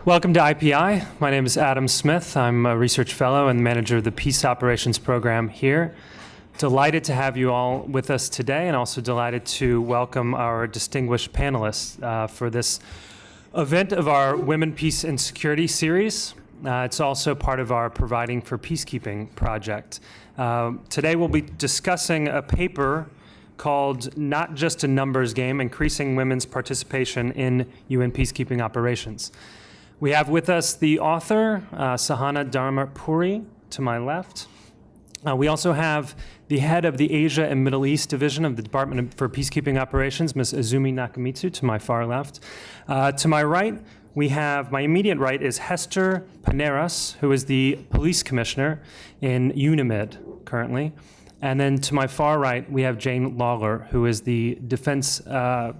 Welcome to IPI. My name is Adam Smith. I'm a research fellow and manager of the Peace Operations program here. Delighted to have you all with us today, and also delighted to welcome our distinguished panelists for this event of our Women, Peace, and Security series. It's also part of our Providing for Peacekeeping project. Today we'll be discussing a paper called Not Just a Numbers Game, Increasing Women's Participation in UN Peacekeeping Operations. We have with us the author, Sahana Dharmapuri, to my left. We also have the head of the Asia and Middle East Division of the Department for Peacekeeping Operations, Ms. Azumi Nakamitsu, to my far left. To my right, my immediate right is Hester Paneras, who is the police commissioner in UNIMID currently. And then to my far right, we have Jane Lawler, who is the gender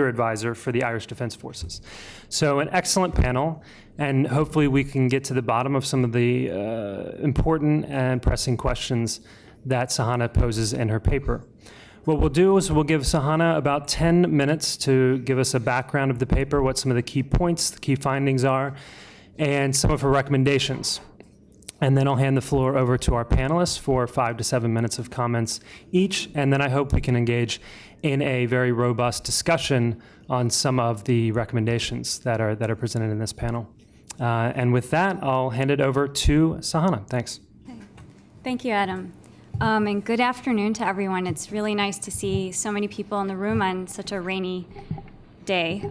advisor for the Irish Defence Forces. So an excellent panel, and hopefully we can get to the bottom of some of the important and pressing questions that Sahana poses in her paper. What we'll do is we'll give Sahana about 10 minutes to give us a background of the paper, what some of the key points, the key findings are, and some of her recommendations. And then I'll hand the floor over to our panelists for 5 to 7 minutes of comments each, and then I hope we can engage in a very robust discussion on some of the recommendations that are presented in this panel. And with that, I'll hand it over to Sahana. Thanks. Thank you, Adam. And good afternoon to everyone. It's really nice to see so many people in the room on such a rainy day.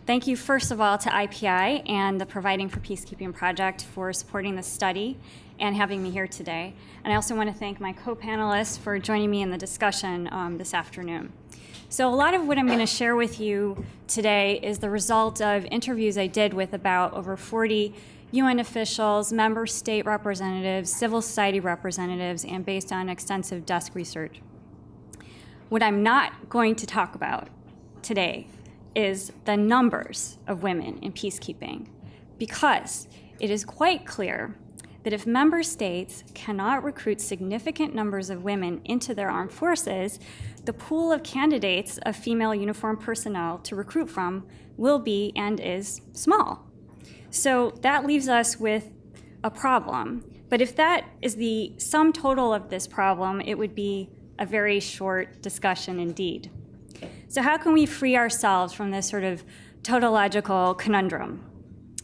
Thank you, first of all, to IPI and the Providing for Peacekeeping project for supporting this study and having me here today. And I also want to thank my co-panelists for joining me in the discussion this afternoon. So a lot of what I'm going to share with you today is the result of interviews I did with about over 40 UN officials, member state representatives, civil society representatives, and based on extensive desk research. What I'm not going to talk about today is the numbers of women in peacekeeping, because it is quite clear that if member states cannot recruit significant numbers of women into their armed forces, the pool of candidates of female uniformed personnel to recruit from will be and is small. So that leaves us with a problem. But if that is the sum total of this problem, it would be a very short discussion indeed. So how can we free ourselves from this sort of tautological conundrum?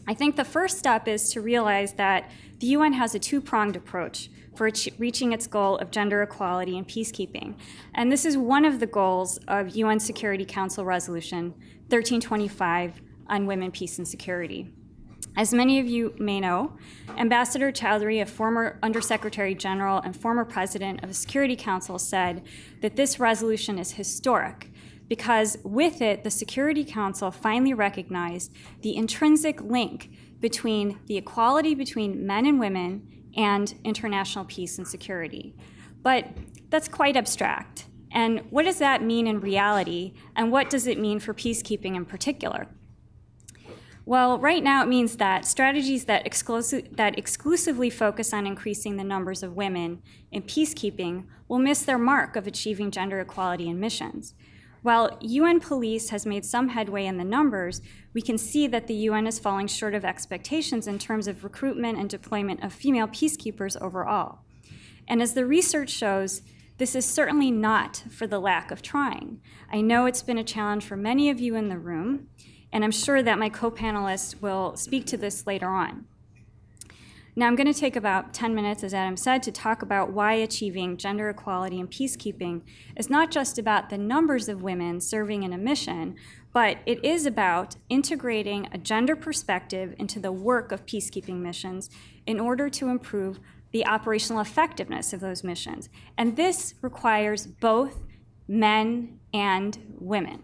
I think the first step is to realize that the UN has a two-pronged approach for reaching its goal of gender equality in peacekeeping. And this is one of the goals of UN Security Council Resolution 1325 on women, peace, and security. As many of you may know, Ambassador Chowdhury, a former Undersecretary General and former President of the Security Council, said that this resolution is historic because with it, the Security Council finally recognized the intrinsic link between the equality between men and women and international peace and security. But that's quite abstract. And what does that mean in reality? And what does it mean for peacekeeping in particular? Well, right now it means that strategies that exclusively focus on increasing the numbers of women in peacekeeping will miss their mark of achieving gender equality in missions. While UN Police has made some headway in the numbers, we can see that the UN is falling short of expectations in terms of recruitment and deployment of female peacekeepers overall. And as the research shows, this is certainly not for the lack of trying. I know it's been a challenge for many of you in the room, and I'm sure that my co-panelists will speak to this later on. Now, I'm going to take about 10 minutes, as Adam said, to talk about why achieving gender equality in peacekeeping is not just about the numbers of women serving in a mission, but it is about integrating a gender perspective into the work of peacekeeping missions in order to improve the operational effectiveness of those missions. And this requires both men and women.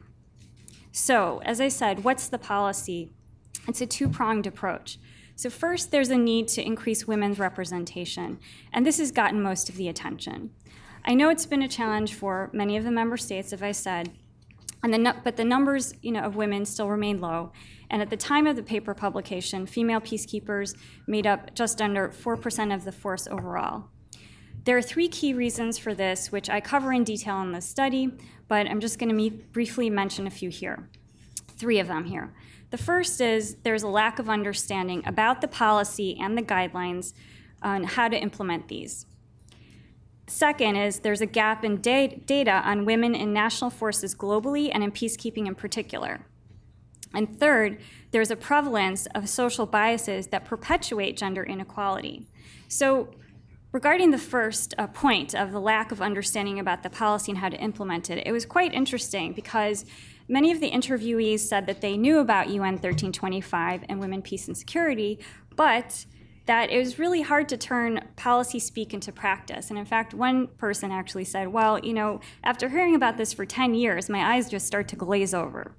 So, as I said, what's the policy? It's a two-pronged approach. So first, there's a need to increase women's representation, and this has gotten most of the attention. I know it's been a challenge for many of the member states, as I said, but the numbers of women still remain low. And at the time of the paper publication, female peacekeepers made up just under 4% of the force overall. There are 3 key reasons for this, which I cover in detail in this study, but I'm just going to briefly mention a few here. 3 of them here. The first is there's a lack of understanding about the policy and the guidelines on how to implement these. Second is there's a gap in data on women in national forces globally and in peacekeeping in particular. And third, there's a prevalence of social biases that perpetuate gender inequality. So regarding the first point of the lack of understanding about the policy and how to implement it, it was quite interesting because many of the interviewees said that they knew about UN 1325 and women, peace, and security, but that it was really hard to turn policy speak into practice. And in fact, one person actually said, well, after hearing about this for 10 years, my eyes just start to glaze over.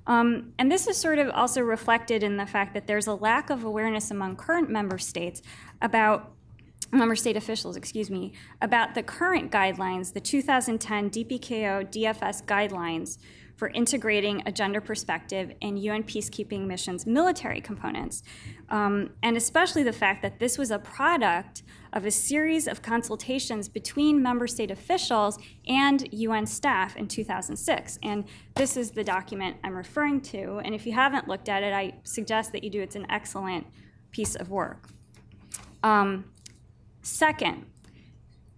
And this is sort of also reflected in the fact that there's a lack of awareness among current member state officials, about the current guidelines, the 2010 DPKO DFS guidelines for integrating a gender perspective in UN peacekeeping missions' military components, and especially the fact that this was a product of a series of consultations between member state officials and UN staff in 2006. And this is the document I'm referring to, and if you haven't looked at it, I suggest that you do. It's an excellent piece of work. Second,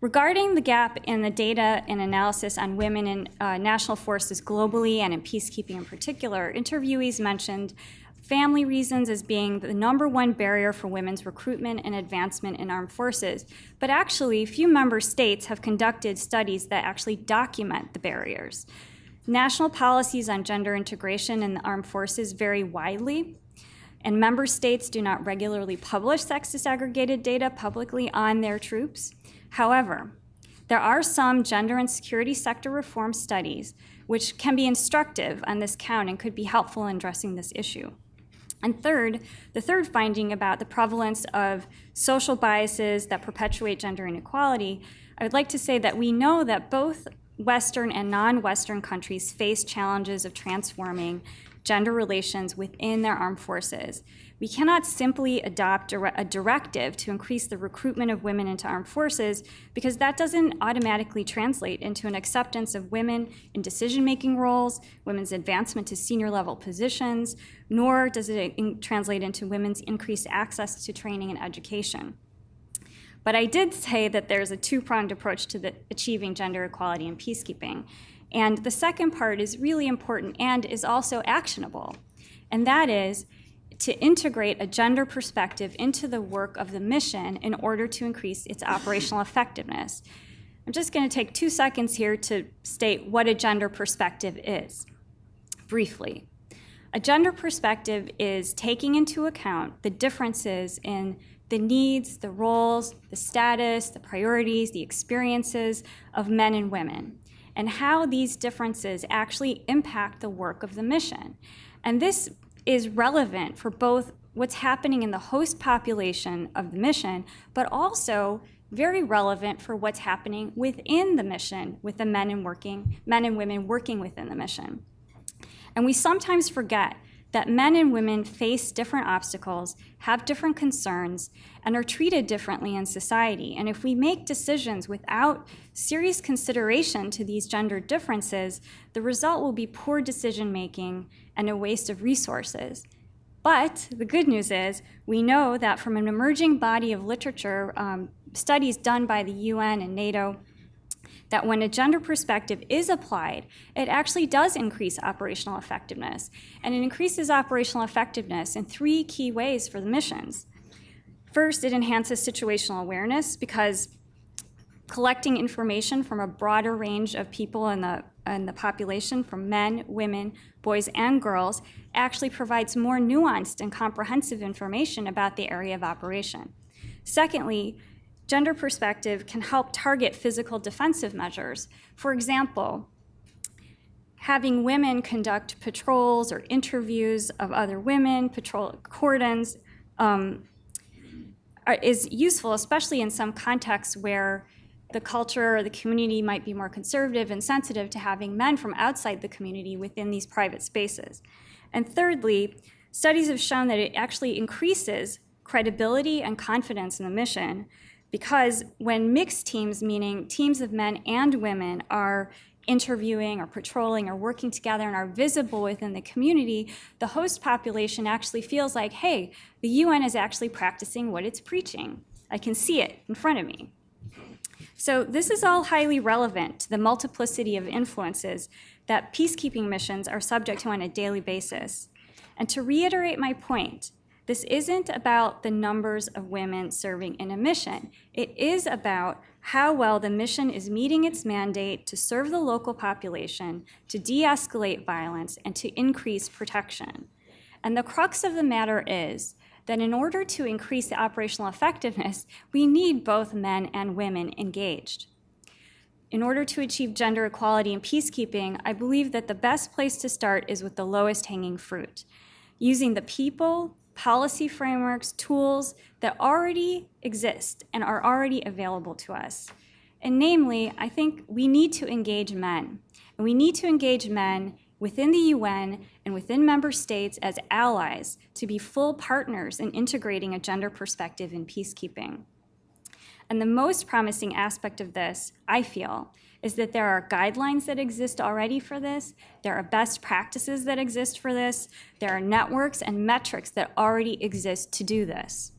regarding the gap in the data and analysis on women in national forces globally and in peacekeeping in particular, interviewees mentioned family reasons as being the number one barrier for women's recruitment and advancement in armed forces. But actually, few member states have conducted studies that actually document the barriers. National policies on gender integration in the armed forces vary widely, and member states do not regularly publish sex disaggregated data publicly on their troops. However, there are some gender and security sector reform studies which can be instructive on this count and could be helpful in addressing this issue. And third, the third finding about the prevalence of social biases that perpetuate gender inequality, I would like to say that we know that both Western and non-Western countries face challenges of transforming gender relations within their armed forces. We cannot simply adopt a directive to increase the recruitment of women into armed forces because that doesn't automatically translate into an acceptance of women in decision-making roles, women's advancement to senior level positions, nor does it translate into women's increased access to training and education. But I did say that there's a two-pronged approach to achieving gender equality in peacekeeping. And the second part is really important and is also actionable, and that is to integrate a gender perspective into the work of the mission in order to increase its operational effectiveness. I'm just going to take 2 seconds here to state what a gender perspective is, briefly. A gender perspective is taking into account the differences in the needs, the roles, the status, the priorities, the experiences of men and women, and how these differences actually impact the work of the mission. And this is relevant for both what's happening in the host population of the mission, but also very relevant for what's happening within the mission with the men and women working within the mission. And we sometimes forget that men and women face different obstacles, have different concerns, and are treated differently in society. And if we make decisions without serious consideration to these gender differences, the result will be poor decision-making and a waste of resources. But the good news is, we know that from an emerging body of literature, studies done by the UN and NATO, that when a gender perspective is applied, it actually does increase operational effectiveness. And it increases operational effectiveness in 3 key ways for the missions. First, it enhances situational awareness because collecting information from a broader range of people in the population, from men, women, boys, and girls, actually provides more nuanced and comprehensive information about the area of operation. Secondly, gender perspective can help target physical defensive measures. For example, having women conduct patrols or interviews of other women, patrol cordons, is useful, especially in some contexts where the culture or the community might be more conservative and sensitive to having men from outside the community within these private spaces. And thirdly, studies have shown that it actually increases credibility and confidence in the mission, because when mixed teams, meaning teams of men and women, are interviewing or patrolling or working together and are visible within the community, the host population actually feels like, hey, the UN is actually practicing what it's preaching. I can see it in front of me. So this is all highly relevant to the multiplicity of influences that peacekeeping missions are subject to on a daily basis. And to reiterate my point, this isn't about the numbers of women serving in a mission. It is about how well the mission is meeting its mandate to serve the local population, to de-escalate violence, and to increase protection. And the crux of the matter is that in order to increase the operational effectiveness, we need both men and women engaged. In order to achieve gender equality in peacekeeping, I believe that the best place to start is with the lowest hanging fruit, using the people, policy frameworks, tools that already exist and are already available to us. And namely, I think we need to engage men. And we need to engage men within the UN and within member states as allies to be full partners in integrating a gender perspective in peacekeeping. And the most promising aspect of this, I feel, is that there are guidelines that exist already for this, there are best practices that exist for this, there are networks and metrics that already exist to do this.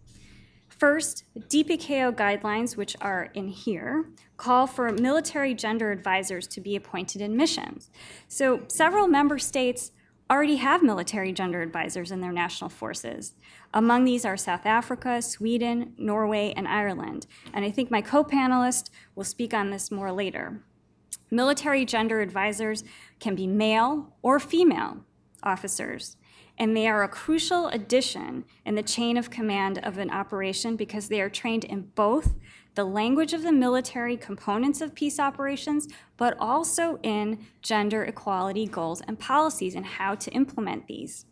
First, DPKO guidelines, which are in here, call for military gender advisors to be appointed in missions. So several member states already have military gender advisors in their national forces. Among these are South Africa, Sweden, Norway, and Ireland. And I think my co-panelist will speak on this more later. Military gender advisors can be male or female officers, and they are a crucial addition in the chain of command of an operation because they are trained in both the language of the military components of peace operations, but also in gender equality goals and policies and how to implement these.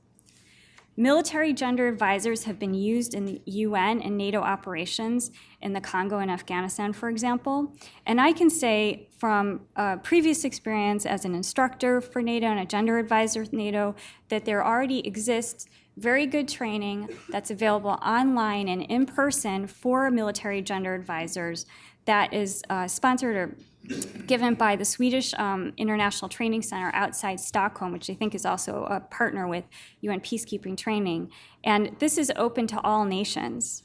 Military gender advisors have been used in the UN and NATO operations in the Congo and Afghanistan, for example. And I can say from previous experience as an instructor for NATO and a gender advisor for NATO that there already exists very good training that's available online and in person for military gender advisors that is sponsored or given by the Swedish International Training Center outside Stockholm, which I think is also a partner with UN Peacekeeping Training. And this is open to all nations.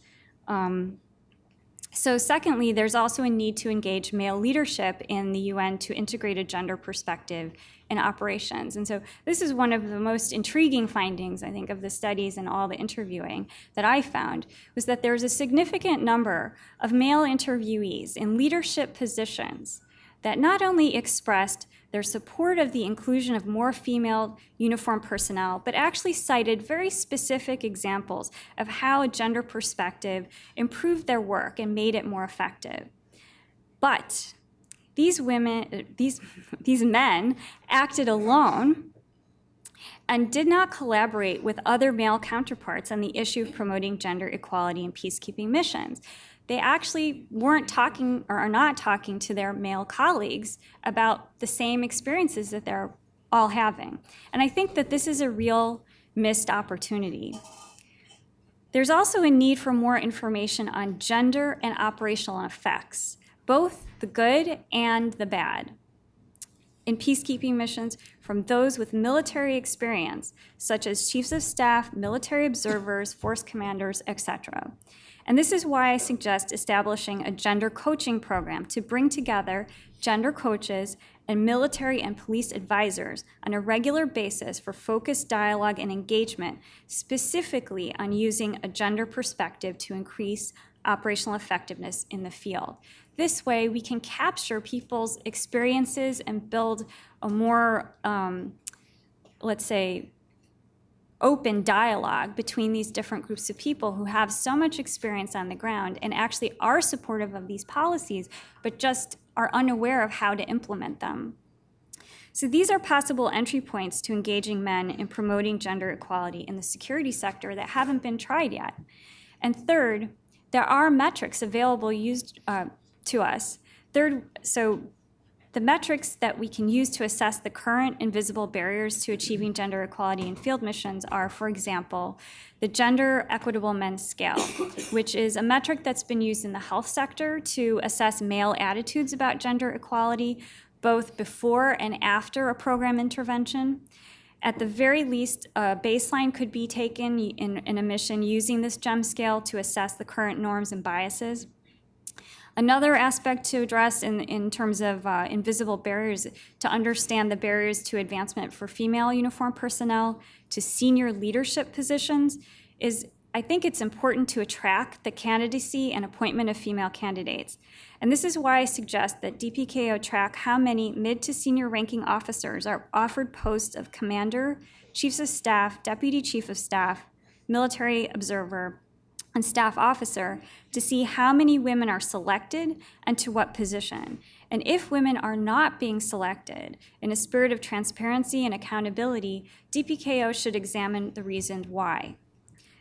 So secondly, there's also a need to engage male leadership in the UN to integrate a gender perspective in operations. And so this is one of the most intriguing findings, I think, of the studies and all the interviewing that I found, was that there's a significant number of male interviewees in leadership positions that not only expressed their support of the inclusion of more female uniformed personnel, but actually cited very specific examples of how a gender perspective improved their work and made it more effective. But these men acted alone and did not collaborate with other male counterparts on the issue of promoting gender equality in peacekeeping missions. They actually weren't talking or are not talking to their male colleagues about the same experiences that they're all having. And I think that this is a real missed opportunity. There's also a need for more information on gender and operational effects, both the good and the bad, in peacekeeping missions from those with military experience, such as chiefs of staff, military observers, force commanders, etc. And this is why I suggest establishing a gender coaching program to bring together gender coaches and military and police advisors on a regular basis for focused dialogue and engagement, specifically on using a gender perspective to increase operational effectiveness in the field. This way, we can capture people's experiences and build a more, let's say, open dialogue between these different groups of people who have so much experience on the ground and actually are supportive of these policies, but just are unaware of how to implement them. So these are possible entry points to engaging men in promoting gender equality in the security sector that haven't been tried yet. And third, there are metrics available used to us. So the metrics that we can use to assess the current invisible barriers to achieving gender equality in field missions are, for example, the Gender Equitable Men's Scale, which is a metric that's been used in the health sector to assess male attitudes about gender equality, both before and after a program intervention. At the very least, a baseline could be taken in a mission using this GEM scale to assess the current norms and biases. Another aspect to address in terms of invisible barriers, to understand the barriers to advancement for female uniformed personnel to senior leadership positions, is I think it's important to attract the candidacy and appointment of female candidates. And this is why I suggest that DPKO track how many mid to senior ranking officers are offered posts of commander, chiefs of staff, deputy chief of staff, military observer, and staff officer to see how many women are selected and to what position. And if women are not being selected, in a spirit of transparency and accountability, DPKO should examine the reasons why.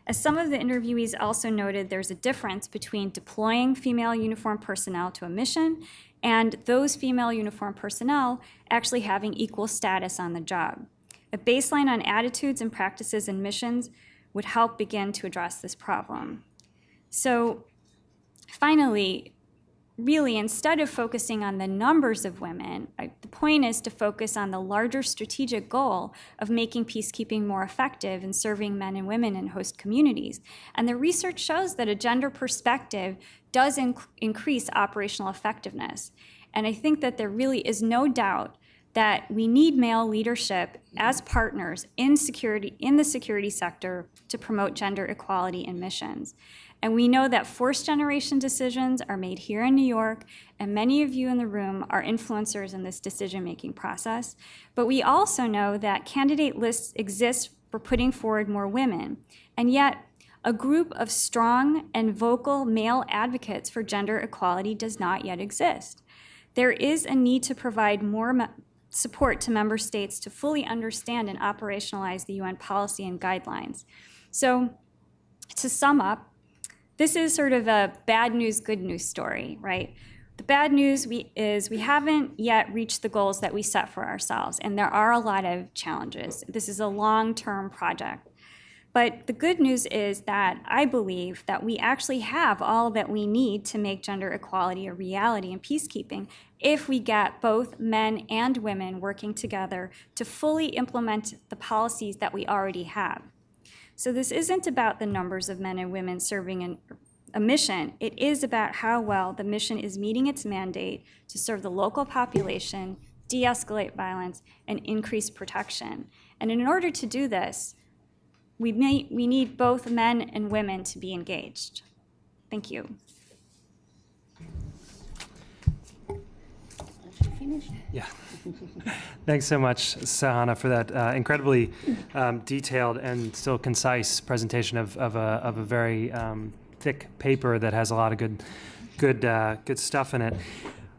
As some of the interviewees also noted, there's a difference between deploying female uniformed personnel to a mission and those female uniformed personnel actually having equal status on the job. A baseline on attitudes and practices in missions would help begin to address this problem. So finally, really, instead of focusing on the numbers of women, the point is to focus on the larger strategic goal of making peacekeeping more effective in serving men and women in host communities. And the research shows that a gender perspective does increase operational effectiveness. And I think that there really is no doubt that we need male leadership as partners in the security sector to promote gender equality in missions. And we know that fourth generation decisions are made here in New York, and many of you in the room are influencers in this decision-making process. But we also know that candidate lists exist for putting forward more women. And yet, a group of strong and vocal male advocates for gender equality does not yet exist. There is a need to provide more support to member states to fully understand and operationalize the UN policy and guidelines. So, to sum up, this is sort of a bad news, good news story, right? The bad news is we haven't yet reached the goals that we set for ourselves, and there are a lot of challenges. This is a long-term project. But the good news is that I believe that we actually have all that we need to make gender equality a reality in peacekeeping if we get both men and women working together to fully implement the policies that we already have. So this isn't about the numbers of men and women serving in a mission. It is about how well the mission is meeting its mandate to serve the local population, de-escalate violence, and increase protection. And in order to do this, we need both men and women to be engaged. Thank you. Yeah. Thanks so much, Sahana, for that incredibly detailed and still concise presentation of a very thick paper that has a lot of good stuff in it.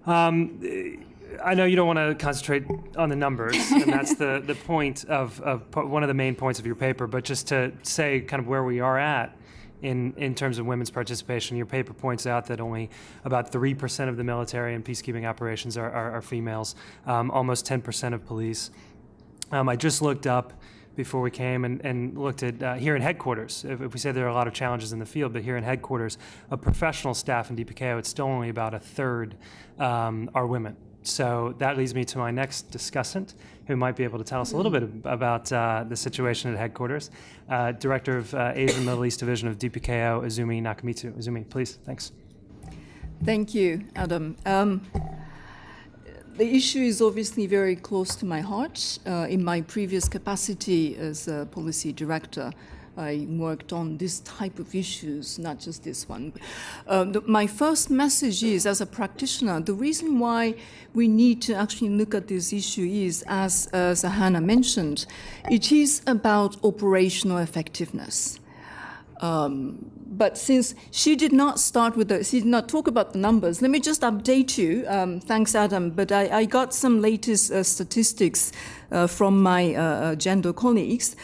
I know you don't want to concentrate on the numbers, and that's the point of one of the main points of your paper, but just to say kind of where we are at in terms of women's participation. Your paper points out that only about 3% of the military and peacekeeping operations are females, almost 10% of police. I just looked up before we came and looked at here in headquarters. If we say there are a lot of challenges in the field, but here in headquarters, of professional staff in DPKO, it's still only about a third are women. So that leads me to my next discussant, who might be able to tell us a little bit about the situation at headquarters. Director of Asia and Middle East Division of DPKO, Izumi Nakamitsu. Izumi, please, thanks. Thank you, Adam. The issue is obviously very close to my heart. In my previous capacity as a policy director, I worked on this type of issues, not just this one. My first message is, as a practitioner, the reason why we need to actually look at this issue is, as Sahana mentioned, it is about operational effectiveness. But since she did not she did not talk about the numbers, let me just update you. Thanks, Adam. But I got some latest statistics from my gender colleagues.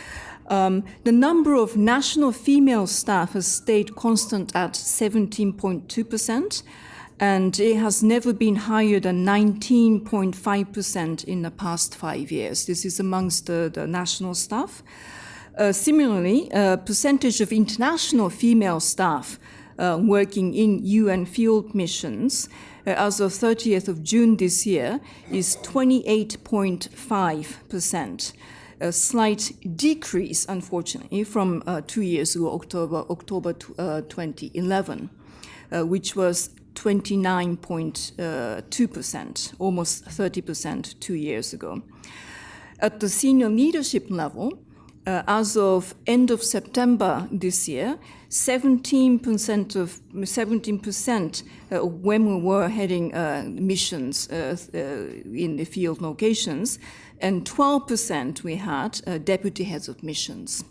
The number of national female staff has stayed constant at 17.2%, and it has never been higher than 19.5% in the past 5 years. This is amongst the national staff. Similarly, percentage of international female staff working in UN field missions as of 30th of June this year is 28.5%. A slight decrease, unfortunately, from 2 years ago, October 2011, which was 29.2%, almost 30% 2 years ago. At the senior leadership level, as of end of September this year, 17% of women were heading missions in the field locations, and 12% we had deputy heads of missions.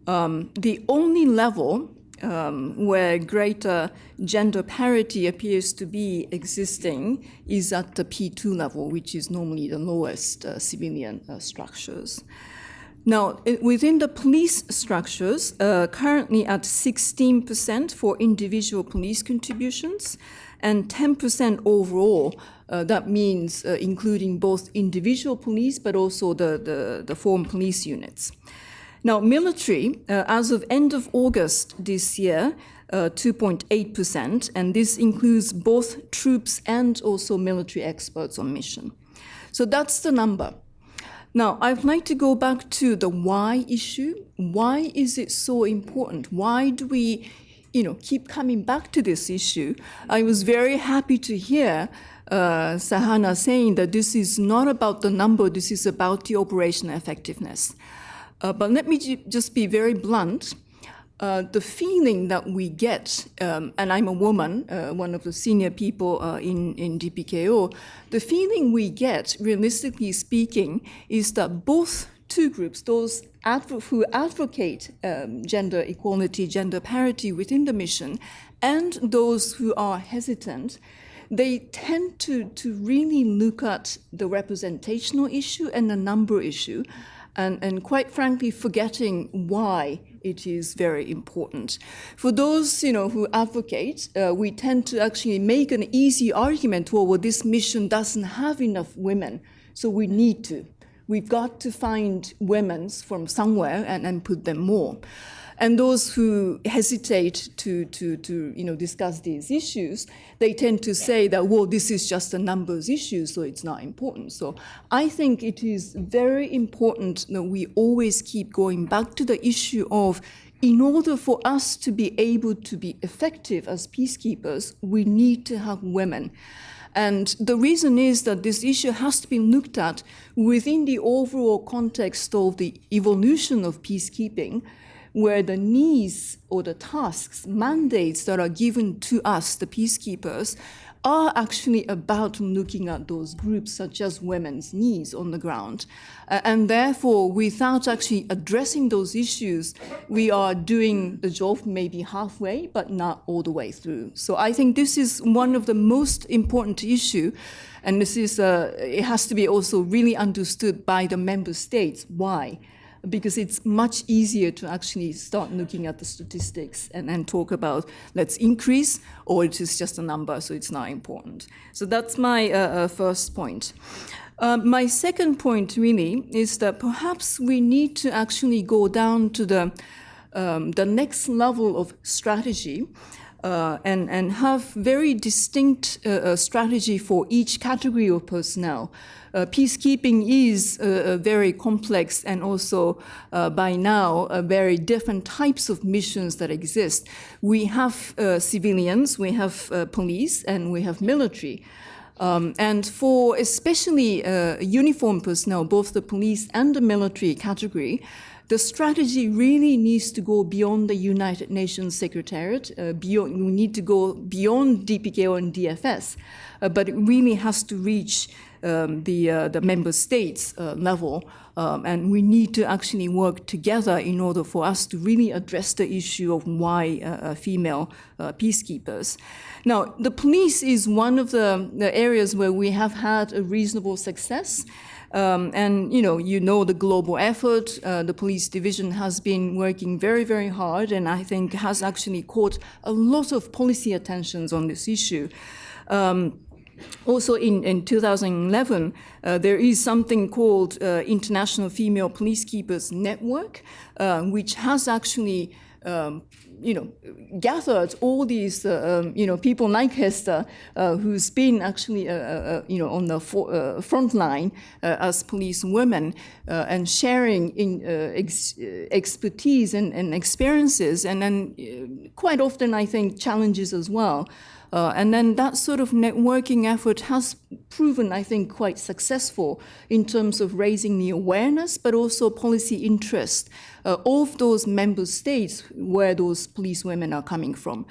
The only level where greater gender parity appears to be existing is at the P2 level, which is normally the lowest civilian structures. Now, within the police structures, currently at 16% for individual police contributions and 10% overall. That means including both individual police but also the foreign police units. Now, military, as of end of August this year, 2.8%, and this includes both troops and also military experts on mission. So that's the number. Now, I'd like to go back to the why issue. Why is it so important? Why do we, keep coming back to this issue? I was very happy to hear Sahana saying that this is not about the number, this is about the operational effectiveness. But let me just be very blunt. The feeling that we get, and I'm a woman, one of the senior people in DPKO, the feeling we get, realistically speaking, is that both two groups, those who advocate gender equality, gender parity within the mission, and those who are hesitant, they tend to really look at the representational issue and the number issue, and quite frankly, forgetting why it is very important. For those, who advocate, we tend to actually make an easy argument, well, this mission doesn't have enough women, so we need to. We've got to find women from somewhere and put them more. And those who hesitate to discuss these issues, they tend to say that, well, this is just a numbers issue, so it's not important. So I think it is very important that we always keep going back to the issue of, in order for us to be able to be effective as peacekeepers, we need to have women. And the reason is that this issue has to be looked at within the overall context of the evolution of peacekeeping, where the needs or the tasks, mandates that are given to us, the peacekeepers, are actually about looking at those groups, such as women's needs on the ground. And therefore, without actually addressing those issues, we are doing the job maybe halfway, but not all the way through. So I think this is one of the most important issues, and this is it has to be also really understood by the member states. Why? Because it's much easier to actually start looking at the statistics and talk about let's increase, or it is just a number, so it's not important. So that's my first point. My second point really is that perhaps we need to actually go down to the next level of strategy and have very distinct strategy for each category of personnel. Peacekeeping is very complex and also by now very different types of missions that exist. We have civilians, we have police, and we have military. And for especially uniformed personnel, both the police and the military category, the strategy really needs to go beyond the United Nations Secretariat. We need to go beyond DPKO and DFS, but it really has to reach the member states level, and we need to actually work together in order for us to really address the issue of why female peacekeepers. Now, the police is one of the areas where we have had a reasonable success. And the global effort, the police division has been working very, very hard, and I think has actually caught a lot of policy attentions on this issue. Also in 2011, there is something called International Female Peacekeepers Network, which has actually gathered all these, people like Hester, who's been actually, on the front line as police women, and sharing in expertise and experiences, and then quite often, I think, challenges as well. And then that sort of networking effort has proven, I think, quite successful in terms of raising the awareness, but also policy interest of those member states where those police women are coming from.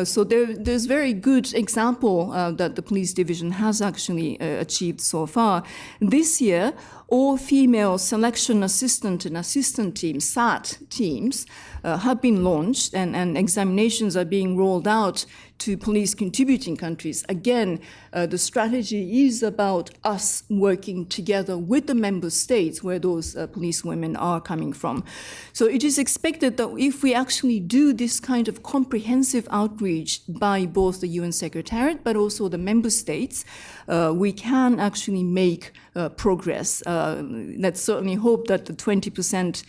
So there's very good example that the police division has actually achieved so far. This year, all female selection assistant and assistant teams, SAT teams, have been launched, and examinations are being rolled out to police contributing countries. Again, the strategy is about us working together with the member states where those police women are coming from. So it is expected that if we actually do this kind of comprehensive outreach by both the UN Secretariat but also the member states, we can actually make progress. Let's certainly hope that the 20%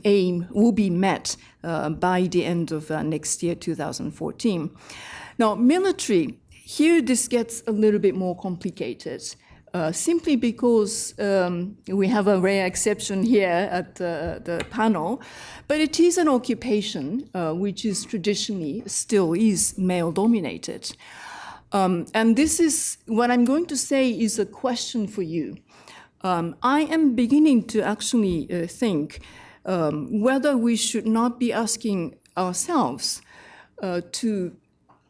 aim will be met by the end of next year, 2014. Now, military, here this gets a little bit more complicated, simply because we have a rare exception here at the panel, but it is an occupation which is traditionally still is male-dominated. And this is, what I'm going to say is a question for you. I am beginning to actually think whether we should not be asking ourselves to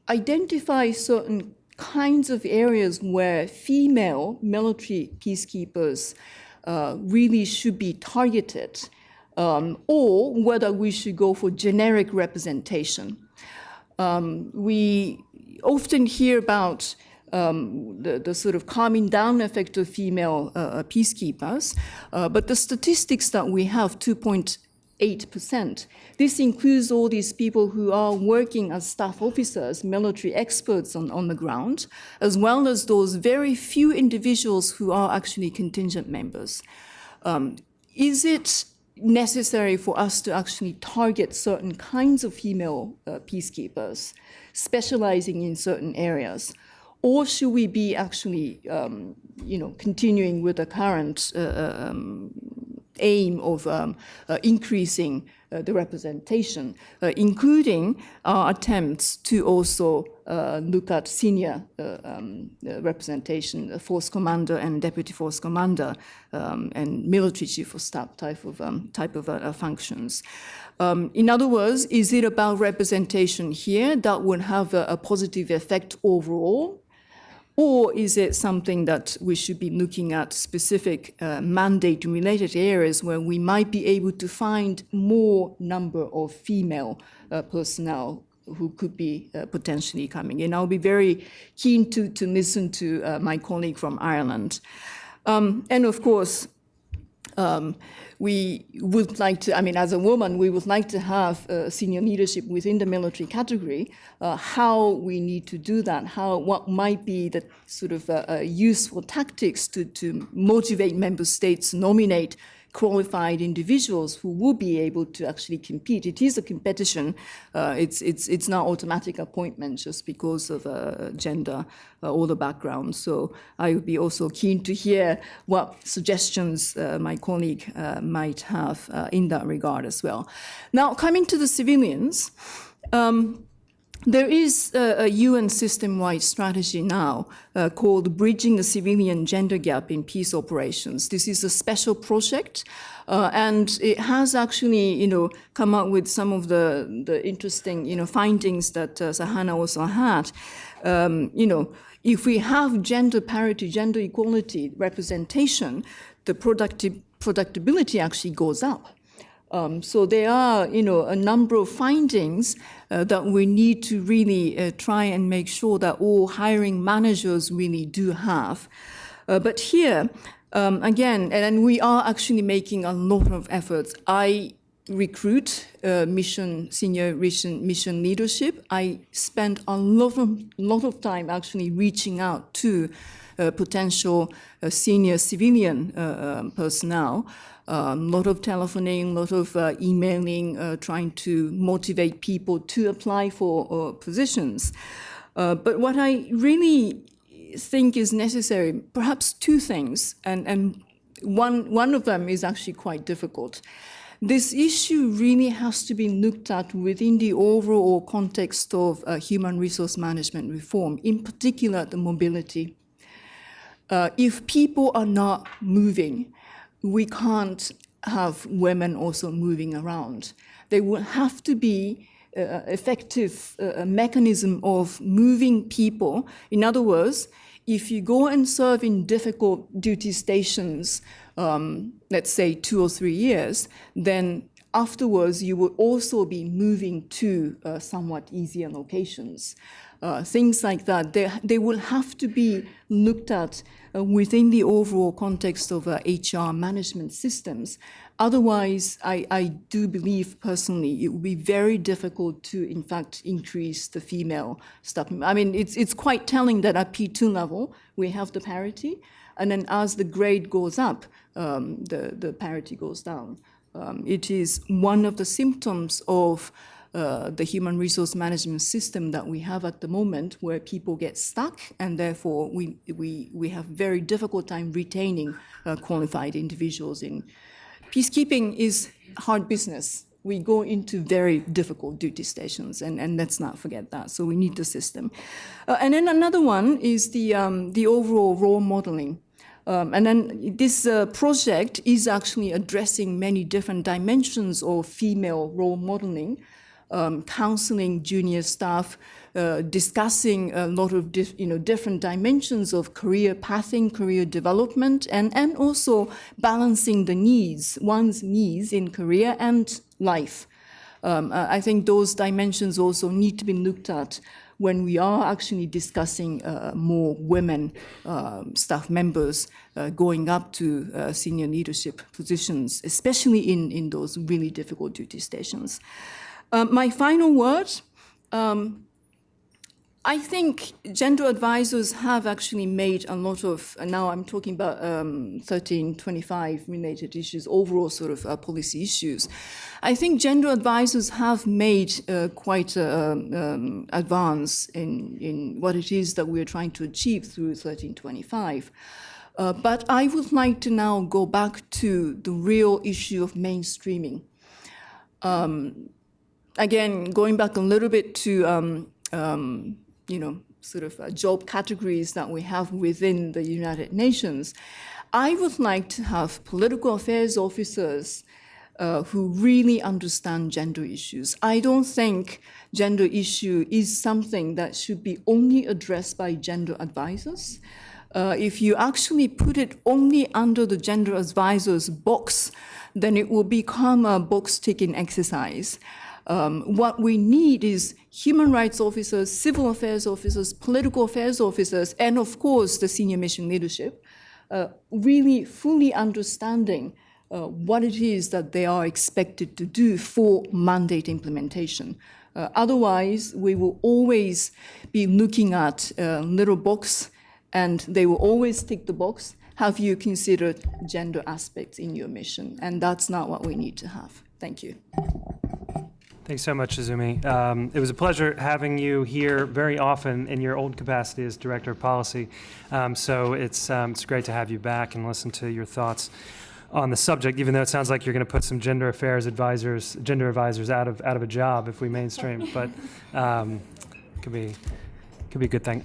identify certain kinds of areas where female military peacekeepers really should be targeted, or whether we should go for generic representation. We often hear about the sort of calming down effect of female peacekeepers, but the statistics that we have, 2.8%, this includes all these people who are working as staff officers, military experts on the ground, as well as those very few individuals who are actually contingent members. Is it necessary for us to actually target certain kinds of female peacekeepers, specializing in certain areas? Or should we be actually, continuing with the current aim of increasing the representation, including our attempts to also look at senior representation, force commander and deputy force commander, and military chief of staff type of functions. In other words, is it about representation here that would have a positive effect overall? Or is it something that we should be looking at specific mandate-related areas where we might be able to find more number of female personnel who could be potentially coming in? I'll be very keen to listen to my colleague from Ireland. And of course, we would like to, as a woman, we would like to have senior leadership within the military category. How we need to do that, what might be the sort of useful tactics to motivate member states to nominate qualified individuals who will be able to actually compete. It is a competition. It's not automatic appointment just because of gender or the background. So I would be also keen to hear what suggestions my colleague might have in that regard as well. Now, coming to the civilians, there is a UN system-wide strategy now called Bridging the Civilian Gender Gap in Peace Operations. This is a special project, and it has actually, come up with some of the interesting, findings that Sahana also had. If we have gender parity, gender equality representation, the productivity actually goes up. So there are, a number of findings that we need to really try and make sure that all hiring managers really do have. But here, again, and we are actually making a lot of efforts. I recruit senior mission leadership, I spent a lot of time actually reaching out to potential senior civilian personnel. A lot of telephoning, a lot of emailing, trying to motivate people to apply for positions. But what I really think is necessary, perhaps two things, and one of them is actually quite difficult. This issue really has to be looked at within the overall context of human resource management reform, in particular the mobility. If people are not moving, we can't have women also moving around. There will have to be effective mechanism of moving people. In other words, if you go and serve in difficult duty stations, let's say 2 or 3 years, then afterwards you will also be moving to somewhat easier locations. Things like that, they will have to be looked at within the overall context of HR management systems. Otherwise, I do believe personally it will be very difficult to, in fact, increase the female staff. I mean, it's quite telling that at P2 level, we have the parity, and then as the grade goes up, the parity goes down. It is one of the symptoms of the human resource management system that we have at the moment, where people get stuck, and therefore we have very difficult time retaining qualified individuals in. Peacekeeping is hard business. We go into very difficult duty stations, and let's not forget that. So we need the system. And then another one is the overall role modeling. And then this project is actually addressing many different dimensions of female role modeling, counseling junior staff, discussing a lot of different dimensions of career pathing, career development, and also balancing the needs, one's needs in career and life. I think those dimensions also need to be looked at when we are actually discussing more women staff members going up to senior leadership positions, especially in those really difficult duty stations. My final word, I think gender advisors have actually made a lot of, and now I'm talking about 1325 related issues, overall sort of policy issues. I think gender advisors have made quite an advance in what it is that we're trying to achieve through 1325. But I would like to now go back to the real issue of mainstreaming. Again, going back a little bit to sort of job categories that we have within the United Nations, I would like to have political affairs officers who really understand gender issues. I don't think gender issue is something that should be only addressed by gender advisors. If you actually put it only under the gender advisors box, then it will become a box-ticking exercise. What we need is human rights officers, civil affairs officers, political affairs officers, and of course the senior mission leadership, really fully understanding what it is that they are expected to do for mandate implementation. Otherwise, we will always be looking at a little box, and they will always tick the box. Have you considered gender aspects in your mission? And that's not what we need to have. Thank you. Thanks so much, Izumi. It was a pleasure having you here very often in your old capacity as Director of Policy. So it's great to have you back and listen to your thoughts on the subject, even though it sounds like you're going to put some gender advisors out of a job if we mainstream, but could be a good thing.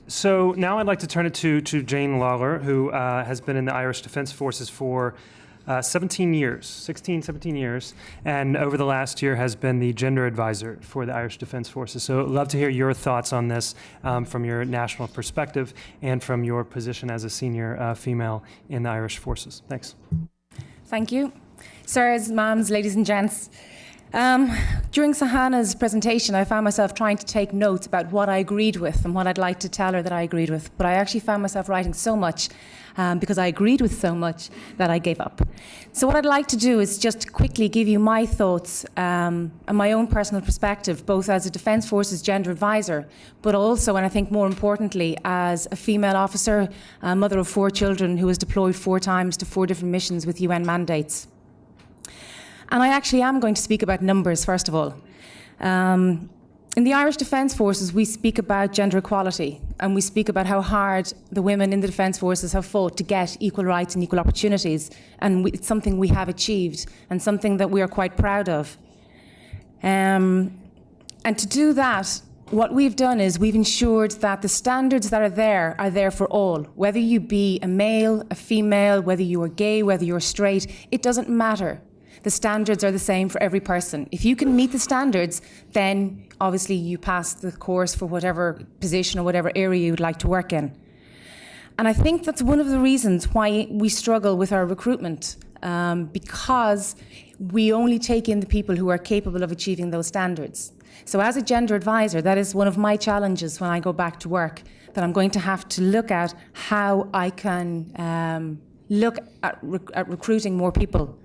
So now I'd like to turn it to Jane Lawler, who has been in the Irish Defence Forces for 17 years, and over the last year has been the gender advisor for the Irish Defence Forces. So I'd love to hear your thoughts on this from your national perspective and from your position as a senior female in the Irish Forces. Thanks. Thank you. Sirs, ma'ams, ladies and gents. During Sahana's presentation, I found myself trying to take notes about what I agreed with and what I'd like to tell her that I agreed with. But I actually found myself writing so much because I agreed with so much that I gave up. So what I'd like to do is just quickly give you my thoughts and my own personal perspective, both as a Defence Forces gender advisor, but also, and I think more importantly, as a female officer, a mother of 4 children who was deployed 4 times to 4 different missions with UN mandates. And I actually am going to speak about numbers, first of all. In the Irish Defence Forces, we speak about gender equality, and we speak about how hard the women in the Defence Forces have fought to get equal rights and equal opportunities. And it's something we have achieved, and something that we are quite proud of. And to do that, what we've done is we've ensured that the standards that are there for all. Whether you be a male, a female, whether you are gay, whether you're straight, it doesn't matter. The standards are the same for every person. If you can meet the standards, then obviously you pass the course for whatever position or whatever area you'd like to work in. And I think that's one of the reasons why we struggle with our recruitment, because we only take in the people who are capable of achieving those standards. So as a gender advisor, that is one of my challenges when I go back to work, that I'm going to have to look at how I can look at recruiting more people.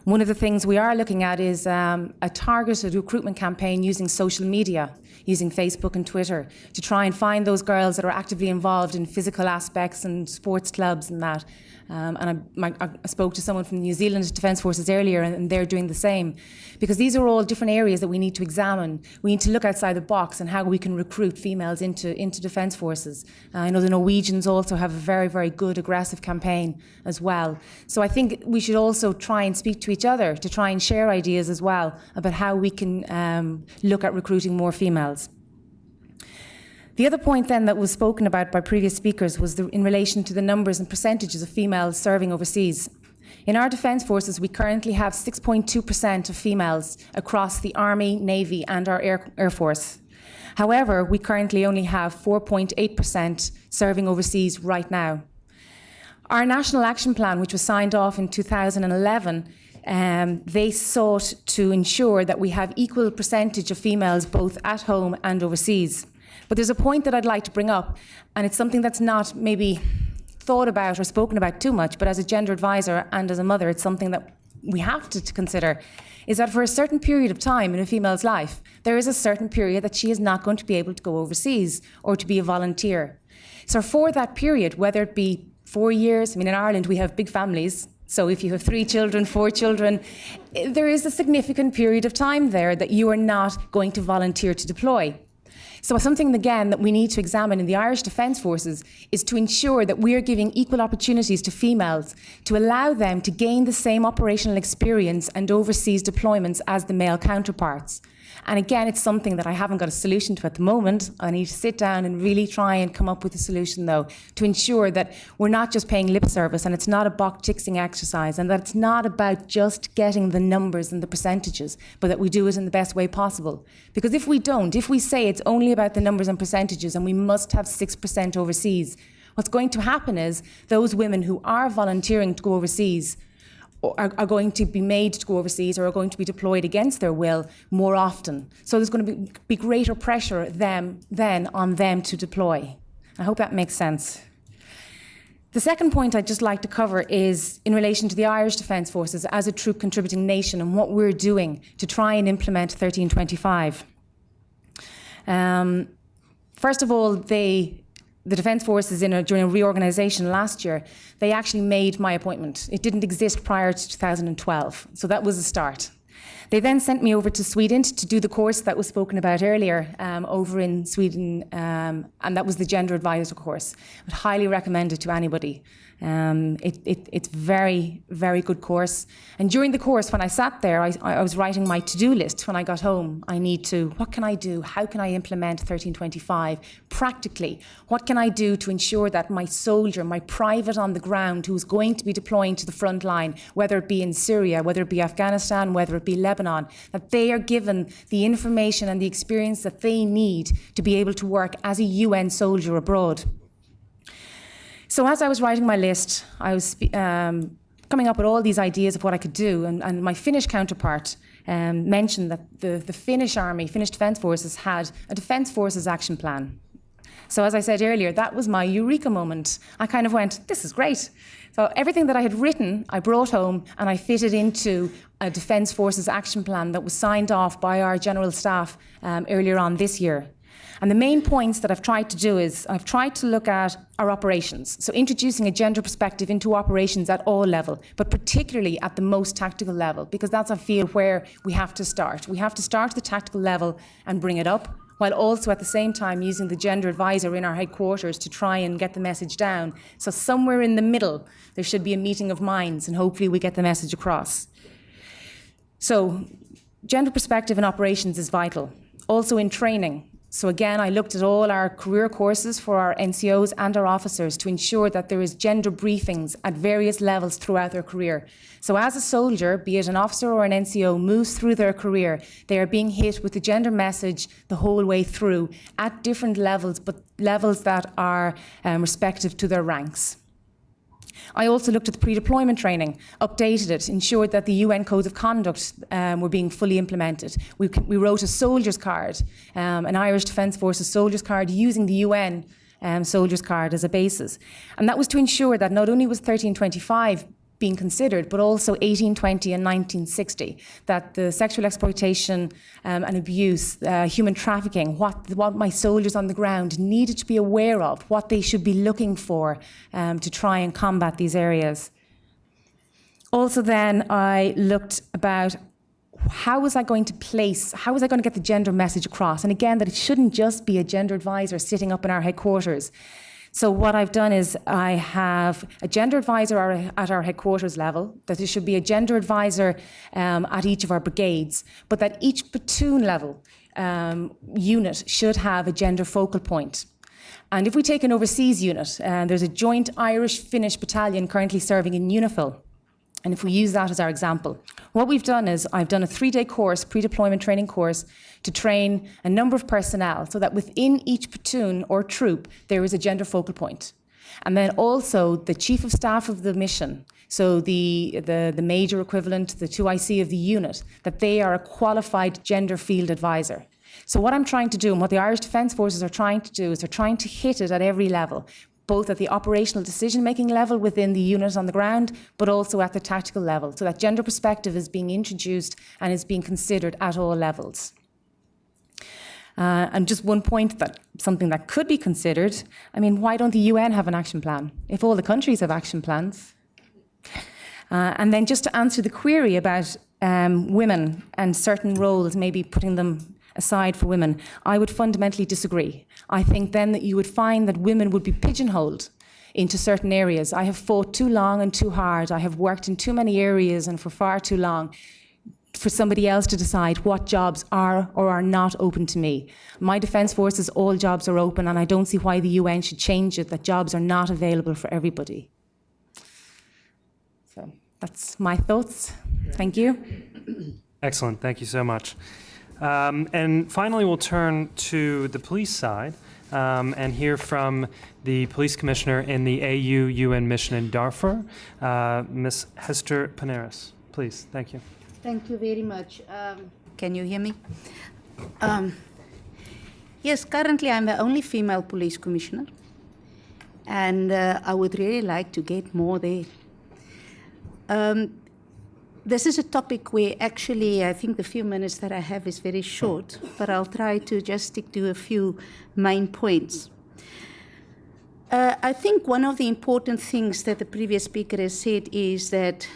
One of the things we are looking at is a targeted recruitment campaign using social media, using Facebook and Twitter, to try and find those girls that are actively involved in physical aspects and sports clubs and that. And I spoke to someone from the New Zealand Defence Forces earlier, and they're doing the same. Because these are all different areas that we need to examine. We need to look outside the box and how we can recruit females into Defence Forces. I know the Norwegians also have a very, very good, aggressive campaign as well. So I think we should also try and speak to each other to try and share ideas as well about how we can look at recruiting more females. The other point then that was spoken about by previous speakers was in relation to the numbers and percentages of females serving overseas. In our Defence Forces, we currently have 6.2% of females across the Army, Navy and our Air Force. However, we currently only have 4.8% serving overseas right now. Our National Action Plan, which was signed off in 2011, they sought to ensure that we have equal percentage of females both at home and overseas. But there's a point that I'd like to bring up, and it's something that's not maybe thought about or spoken about too much, but as a gender advisor and as a mother, it's something that we have to consider, is that for a certain period of time in a female's life, there is a certain period that she is not going to be able to go overseas or to be a volunteer. So for that period, whether it be 4 years, I mean, in Ireland we have big families, so if you have 3 children, 4 children, there is a significant period of time there that you are not going to volunteer to deploy. So something, again, that we need to examine in the Irish Defence Forces is to ensure that we are giving equal opportunities to females to allow them to gain the same operational experience and overseas deployments as the male counterparts. And again, it's something that I haven't got a solution to at the moment. I need to sit down and really try and come up with a solution, though, to ensure that we're not just paying lip service and it's not a box-ticking exercise and that it's not about just getting the numbers and the percentages, but that we do it in the best way possible. Because if we don't, if we say it's only about the numbers and percentages and we must have 6% overseas, what's going to happen is those women who are volunteering to go overseas are going to be made to go overseas or are going to be deployed against their will more often. So there's going to be greater pressure then on them to deploy. I hope that makes sense. The second point I'd just like to cover is in relation to the Irish Defence Forces as a troop contributing nation and what we're doing to try and implement 1325. First of all, the Defence Forces, during a reorganisation last year, they actually made my appointment. It didn't exist prior to 2012, so that was a start. They then sent me over to Sweden to do the course that was spoken about earlier over in Sweden, and that was the Gender Advisor course. I would highly recommend it to anybody. It's very, very good course. And during the course, when I sat there, I was writing my to-do list when I got home. What can I do? How can I implement 1325 practically? What can I do to ensure that my soldier, my private on the ground who's going to be deploying to the front line, whether it be in Syria, whether it be Afghanistan, whether it be Lebanon, that they are given the information and the experience that they need to be able to work as a UN soldier abroad. So as I was writing my list, I was coming up with all these ideas of what I could do. And my Finnish counterpart mentioned that the Finnish army, Finnish Defence Forces, had a Defence Forces action plan. So as I said earlier, that was my eureka moment. I kind of went, this is great. So everything that I had written, I brought home and I fitted into a Defence Forces action plan that was signed off by our General Staff earlier on this year. And the main points that I've tried to do is I've tried to look at our operations, so introducing a gender perspective into operations at all levels, but particularly at the most tactical level, because that's, I feel, where we have to start. We have to start at the tactical level and bring it up, while also at the same time using the gender advisor in our headquarters to try and get the message down. So somewhere in the middle, there should be a meeting of minds, and hopefully we get the message across. So gender perspective in operations is vital. Also in training. So again, I looked at all our career courses for our NCOs and our officers to ensure that there is gender briefings at various levels throughout their career. So as a soldier, be it an officer or an NCO, moves through their career, they are being hit with the gender message the whole way through at different levels, but levels that are respective to their ranks. I also looked at the pre-deployment training, updated it, ensured that the UN codes of conduct were being fully implemented. We wrote a soldier's card, an Irish Defence Forces soldier's card using the UN soldier's card as a basis. And that was to ensure that not only was 1325 being considered, but also 1820 and 1960, that the sexual exploitation and abuse, human trafficking, what my soldiers on the ground needed to be aware of, what they should be looking for to try and combat these areas. Also then I looked about how was I going to get the gender message across? And again, that it shouldn't just be a gender advisor sitting up in our headquarters. So what I've done is I have a gender advisor at our headquarters level, that there should be a gender advisor at each of our brigades, but that each platoon level unit should have a gender focal point. And if we take an overseas unit, there's a joint Irish-Finnish battalion currently serving in UNIFIL. And if we use that as our example, what we've done is I've done a 3-day course, pre-deployment training course, to train a number of personnel so that within each platoon or troop, there is a gender focal point. And then also the chief of staff of the mission, so the major equivalent, the 2IC of the unit, that they are a qualified gender field advisor. So what I'm trying to do and what the Irish Defence Forces are trying to do is they're trying to hit it at every level, both at the operational decision-making level within the unit on the ground, but also at the tactical level, so that gender perspective is being introduced and is being considered at all levels. And just one point, that something that could be considered, I mean, why don't the UN have an action plan? If all the countries have action plans. And then just to answer the query about women and certain roles, maybe putting them aside for women, I would fundamentally disagree. I think then that you would find that women would be pigeonholed into certain areas. I have fought too long and too hard. I have worked in too many areas and for far too long for somebody else to decide what jobs are or are not open to me. My Defence Forces, all jobs are open, and I don't see why the UN should change it, that jobs are not available for everybody. So that's my thoughts. Thank you. Excellent. Thank you so much. And finally, we'll turn to the police side and hear from the police commissioner in the AU UN mission in Darfur, Ms. Hester Paneras. Please, thank you. Thank you very much. Can you hear me? Yes, currently I'm the only female police commissioner, and I would really like to get more there. This is a topic where actually I think the few minutes that I have is very short, but I'll try to just stick to a few main points. I think one of the important things that the previous speaker has said is that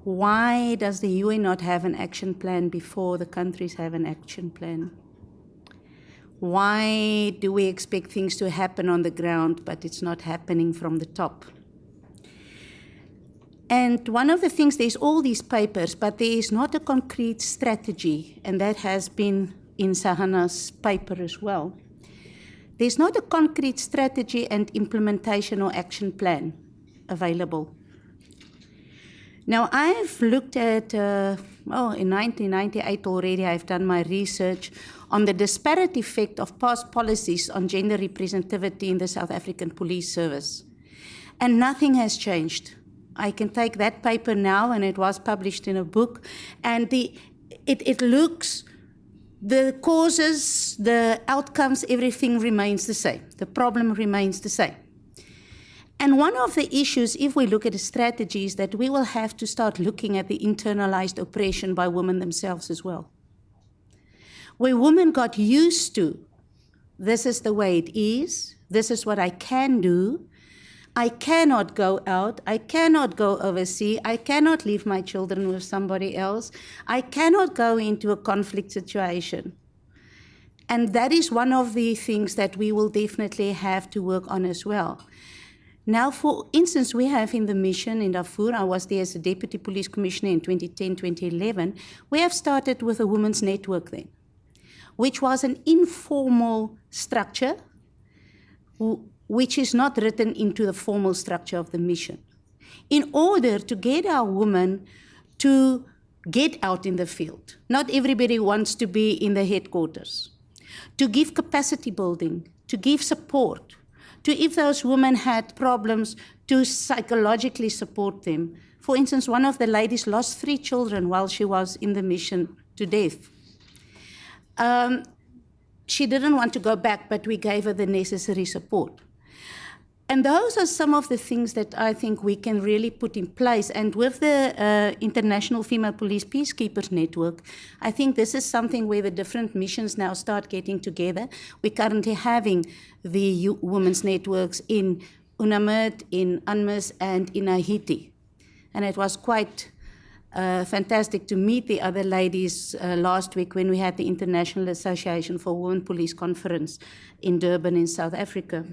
why does the UN not have an action plan before the countries have an action plan? Why do we expect things to happen on the ground, but it's not happening from the top? And one of the things, there's all these papers, but there is not a concrete strategy, and that has been in Sahana's paper as well. There's not a concrete strategy and implementation or action plan available. Now, I've looked at, in 1998 already, I've done my research on the disparate effect of past policies on gender representativity in the South African Police Service. And nothing has changed. I can take that paper now, and it was published in a book, and it looks, the causes, the outcomes, everything remains the same. The problem remains the same. And one of the issues, if we look at the strategies, that we will have to start looking at the internalized oppression by women themselves as well. Where women got used to, this is the way it is, this is what I can do, I cannot go out, I cannot go overseas, I cannot leave my children with somebody else, I cannot go into a conflict situation. And that is one of the things that we will definitely have to work on as well. Now, for instance, we have in the mission in Darfur, I was there as a Deputy Police Commissioner in 2010, 2011, we have started with a women's network then, which was an informal structure, which is not written into the formal structure of the mission, in order to get our women to get out in the field. Not everybody wants to be in the headquarters. To give capacity building, to give support, to, if those women had problems, to psychologically support them. For instance, one of the ladies lost 3 children while she was in the mission to death. She didn't want to go back, but we gave her the necessary support. And those are some of the things that I think we can really put in place. And with the International Female Police Peacekeepers Network, I think this is something where the different missions now start getting together. We're currently having the women's networks in UNAMID, in UNMIS, and in Haiti. And it was quite fantastic to meet the other ladies last week when we had the International Association for Women Police Conference in Durban in South Africa,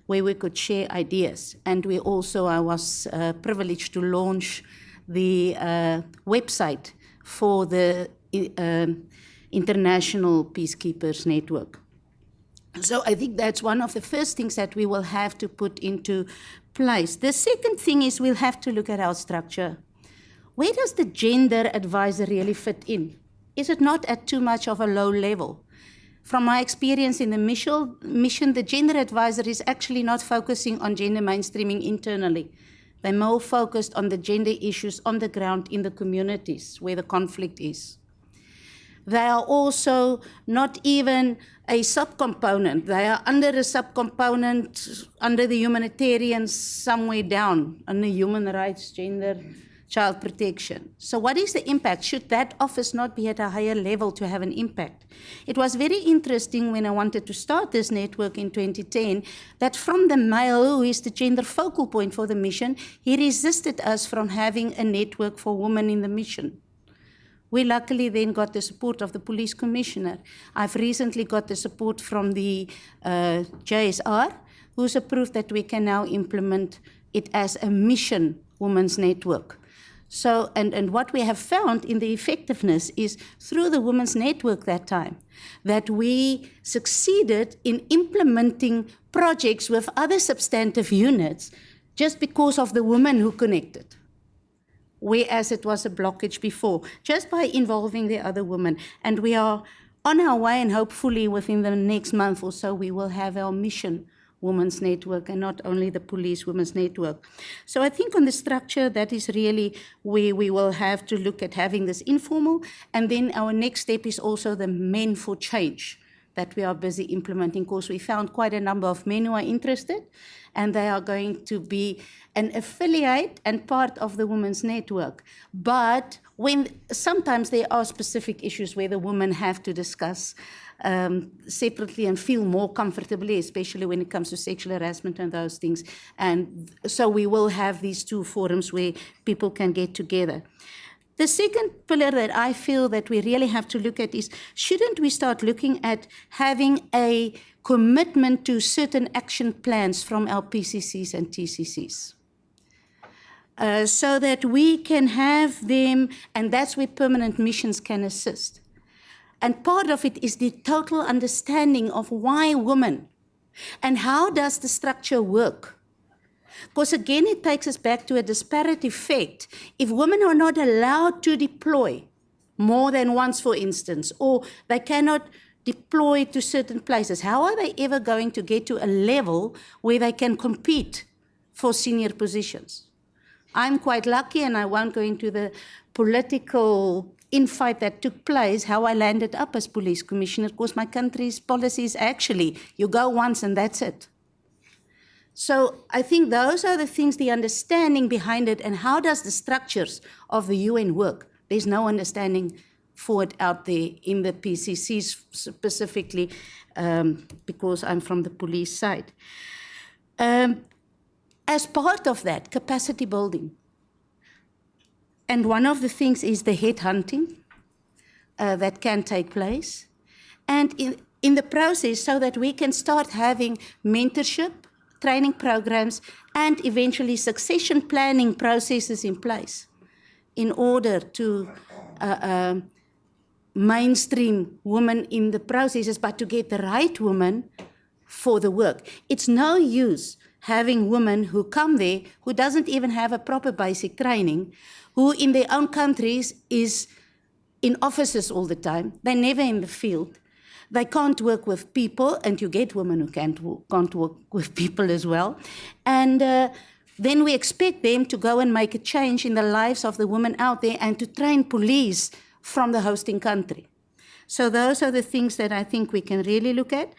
where we could share ideas. And we also, I was privileged to launch the website for the International Peacekeepers Network. So I think that's one of the first things that we will have to put into place. The second thing is we'll have to look at our structure. Where does the gender advisor really fit in? Is it not at too much of a low level? From my experience in the mission, the gender advisor is actually not focusing on gender mainstreaming internally. They're more focused on the gender issues on the ground in the communities where the conflict is. They are also not even a subcomponent. They are under a subcomponent, under the humanitarians, somewhere down, under human rights, gender, child protection. So what is the impact? Should that office not be at a higher level to have an impact? It was very interesting when I wanted to start this network in 2010, that from the male, who is the gender focal point for the mission, he resisted us from having a network for women in the mission. We luckily then got the support of the police commissioner. I've recently got the support from the JSR, who's approved that we can now implement it as a mission women's network. So, and what we have found in the effectiveness is through the Women's Network that time, that we succeeded in implementing projects with other substantive units just because of the women who connected, whereas it was a blockage before, just by involving the other women. And we are on our way, and hopefully within the next month or so, we will have our mission Women's Network, and not only the Police Women's Network. So I think on the structure, that is really where we will have to look at having this informal. And then our next step is also the Men for Change that we are busy implementing. Of course, we found quite a number of men who are interested, and they are going to be an affiliate and part of the Women's Network. But when sometimes there are specific issues where the women have to discuss separately and feel more comfortably, especially when it comes to sexual harassment and those things. And so we will have these 2 forums where people can get together. The second pillar that I feel that we really have to look at is, shouldn't we start looking at having a commitment to certain action plans from our PCCs and TCCs? So that we can have them, and that's where permanent missions can assist. And part of it is the total understanding of why women and how does the structure work. Because again, it takes us back to a disparate effect. If women are not allowed to deploy more than once, for instance, or they cannot deploy to certain places, how are they ever going to get to a level where they can compete for senior positions? I'm quite lucky, and I won't go into the political infight that took place, how I landed up as police commissioner, because my country's policy is actually, you go once and that's it. So I think those are the things, the understanding behind it, and how does the structures of the UN work? There's no understanding for it out there in the PCCs specifically, because I'm from the police side. As part of that, capacity building. And one of the things is the headhunting that can take place. And in the process, so that we can start having mentorship, training programs, and eventually succession planning processes in place in order to mainstream women in the processes, but to get the right women for the work. It's no use having women who come there who doesn't even have a proper basic training, who in their own countries is in offices all the time. They're never in the field. They can't work with people, and you get women who can't work with people as well. And then we expect them to go and make a change in the lives of the women out there and to train police from the hosting country. So those are the things that I think we can really look at.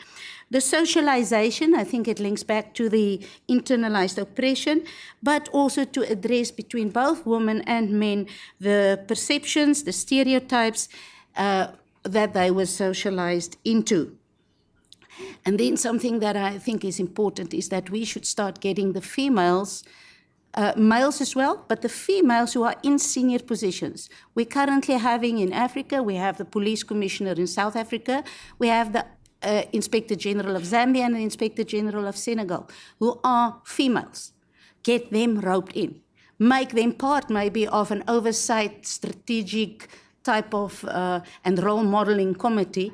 The socialization, I think it links back to the internalized oppression, but also to address between both women and men the perceptions, the stereotypes that they were socialized into. And then something that I think is important is that we should start getting the females, males as well, but the females who are in senior positions. We're currently having in Africa, we have the police commissioner in South Africa, we have the Inspector General of Zambia and the Inspector General of Senegal, who are females. Get them roped in. Make them part maybe of an oversight, strategic type of and role modeling committee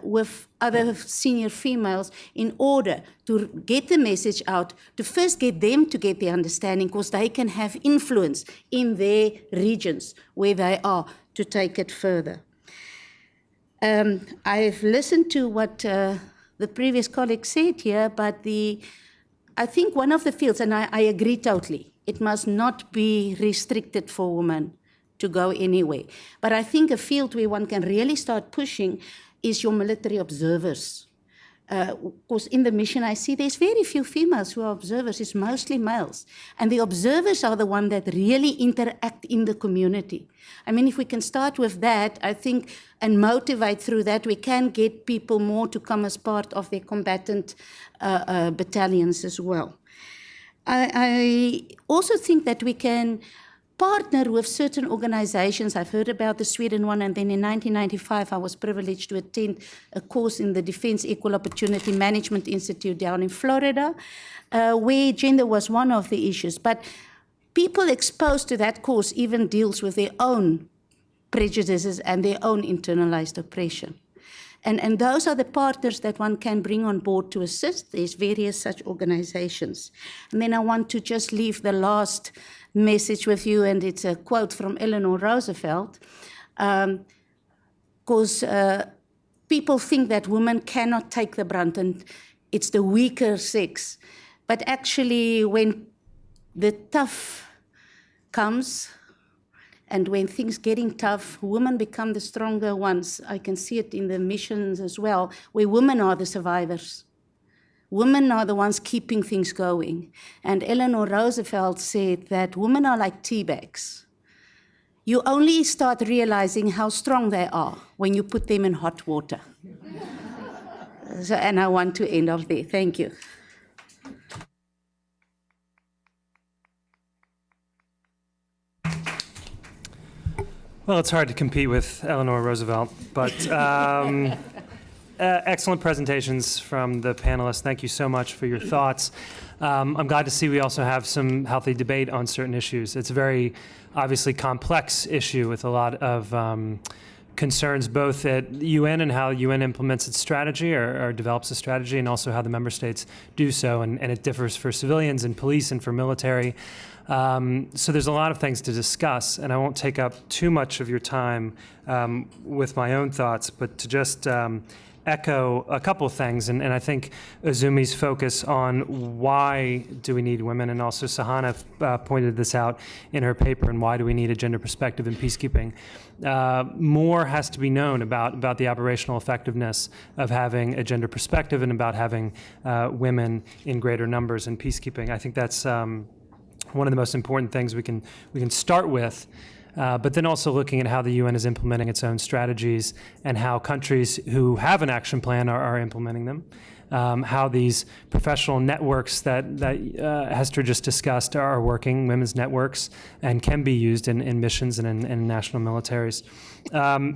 with other senior females in order to get the message out, to first get them to get the understanding, because they can have influence in their regions where they are to take it further. I've listened to what the previous colleague said here, but I think one of the fields, and I agree totally, it must not be restricted for women to go anywhere. But I think a field where one can really start pushing is your military observers. Because in the mission I see there's very few females who are observers, it's mostly males. And the observers are the ones that really interact in the community. I mean, if we can start with that, I think, and motivate through that, we can get people more to come as part of their combatant battalions as well. I also think that we can partner with certain organizations. I've heard about the Sweden one, and then in 1995 I was privileged to attend a course in the Defense Equal Opportunity Management Institute down in Florida, where gender was one of the issues. But people exposed to that course even deals with their own prejudices and their own internalized oppression. And those are the partners that one can bring on board to assist. There's various such organizations. And then I want to just leave the last message with you, and it's a quote from Eleanor Roosevelt, because people think that women cannot take the brunt and it's the weaker sex. But actually, when the tough comes, and when things getting tough, women become the stronger ones. I can see it in the missions as well, where women are the survivors. Women are the ones keeping things going. And Eleanor Roosevelt said that women are like tea bags. You only start realizing how strong they are when you put them in hot water. And I want to end off there. Thank you. Well, it's hard to compete with Eleanor Roosevelt, but excellent presentations from the panelists. Thank you so much for your thoughts. I'm glad to see we also have some healthy debate on certain issues. It's a very obviously complex issue with a lot of concerns both at UN and how UN implements its strategy or develops a strategy, and also how the member states do so, and it differs for civilians and police and for military. So there's a lot of things to discuss, and I won't take up too much of your time with my own thoughts, but to just echo a couple of things, and I think Azumi's focus on why do we need women, and also Sahana pointed this out in her paper, and why do we need a gender perspective in peacekeeping. More has to be known about the operational effectiveness of having a gender perspective and about having women in greater numbers in peacekeeping. I think that's one of the most important things we can start with. But then also looking at how the UN is implementing its own strategies and how countries who have an action plan are implementing them. How these professional networks that Hester just discussed are working, women's networks, and can be used in missions and in national militaries.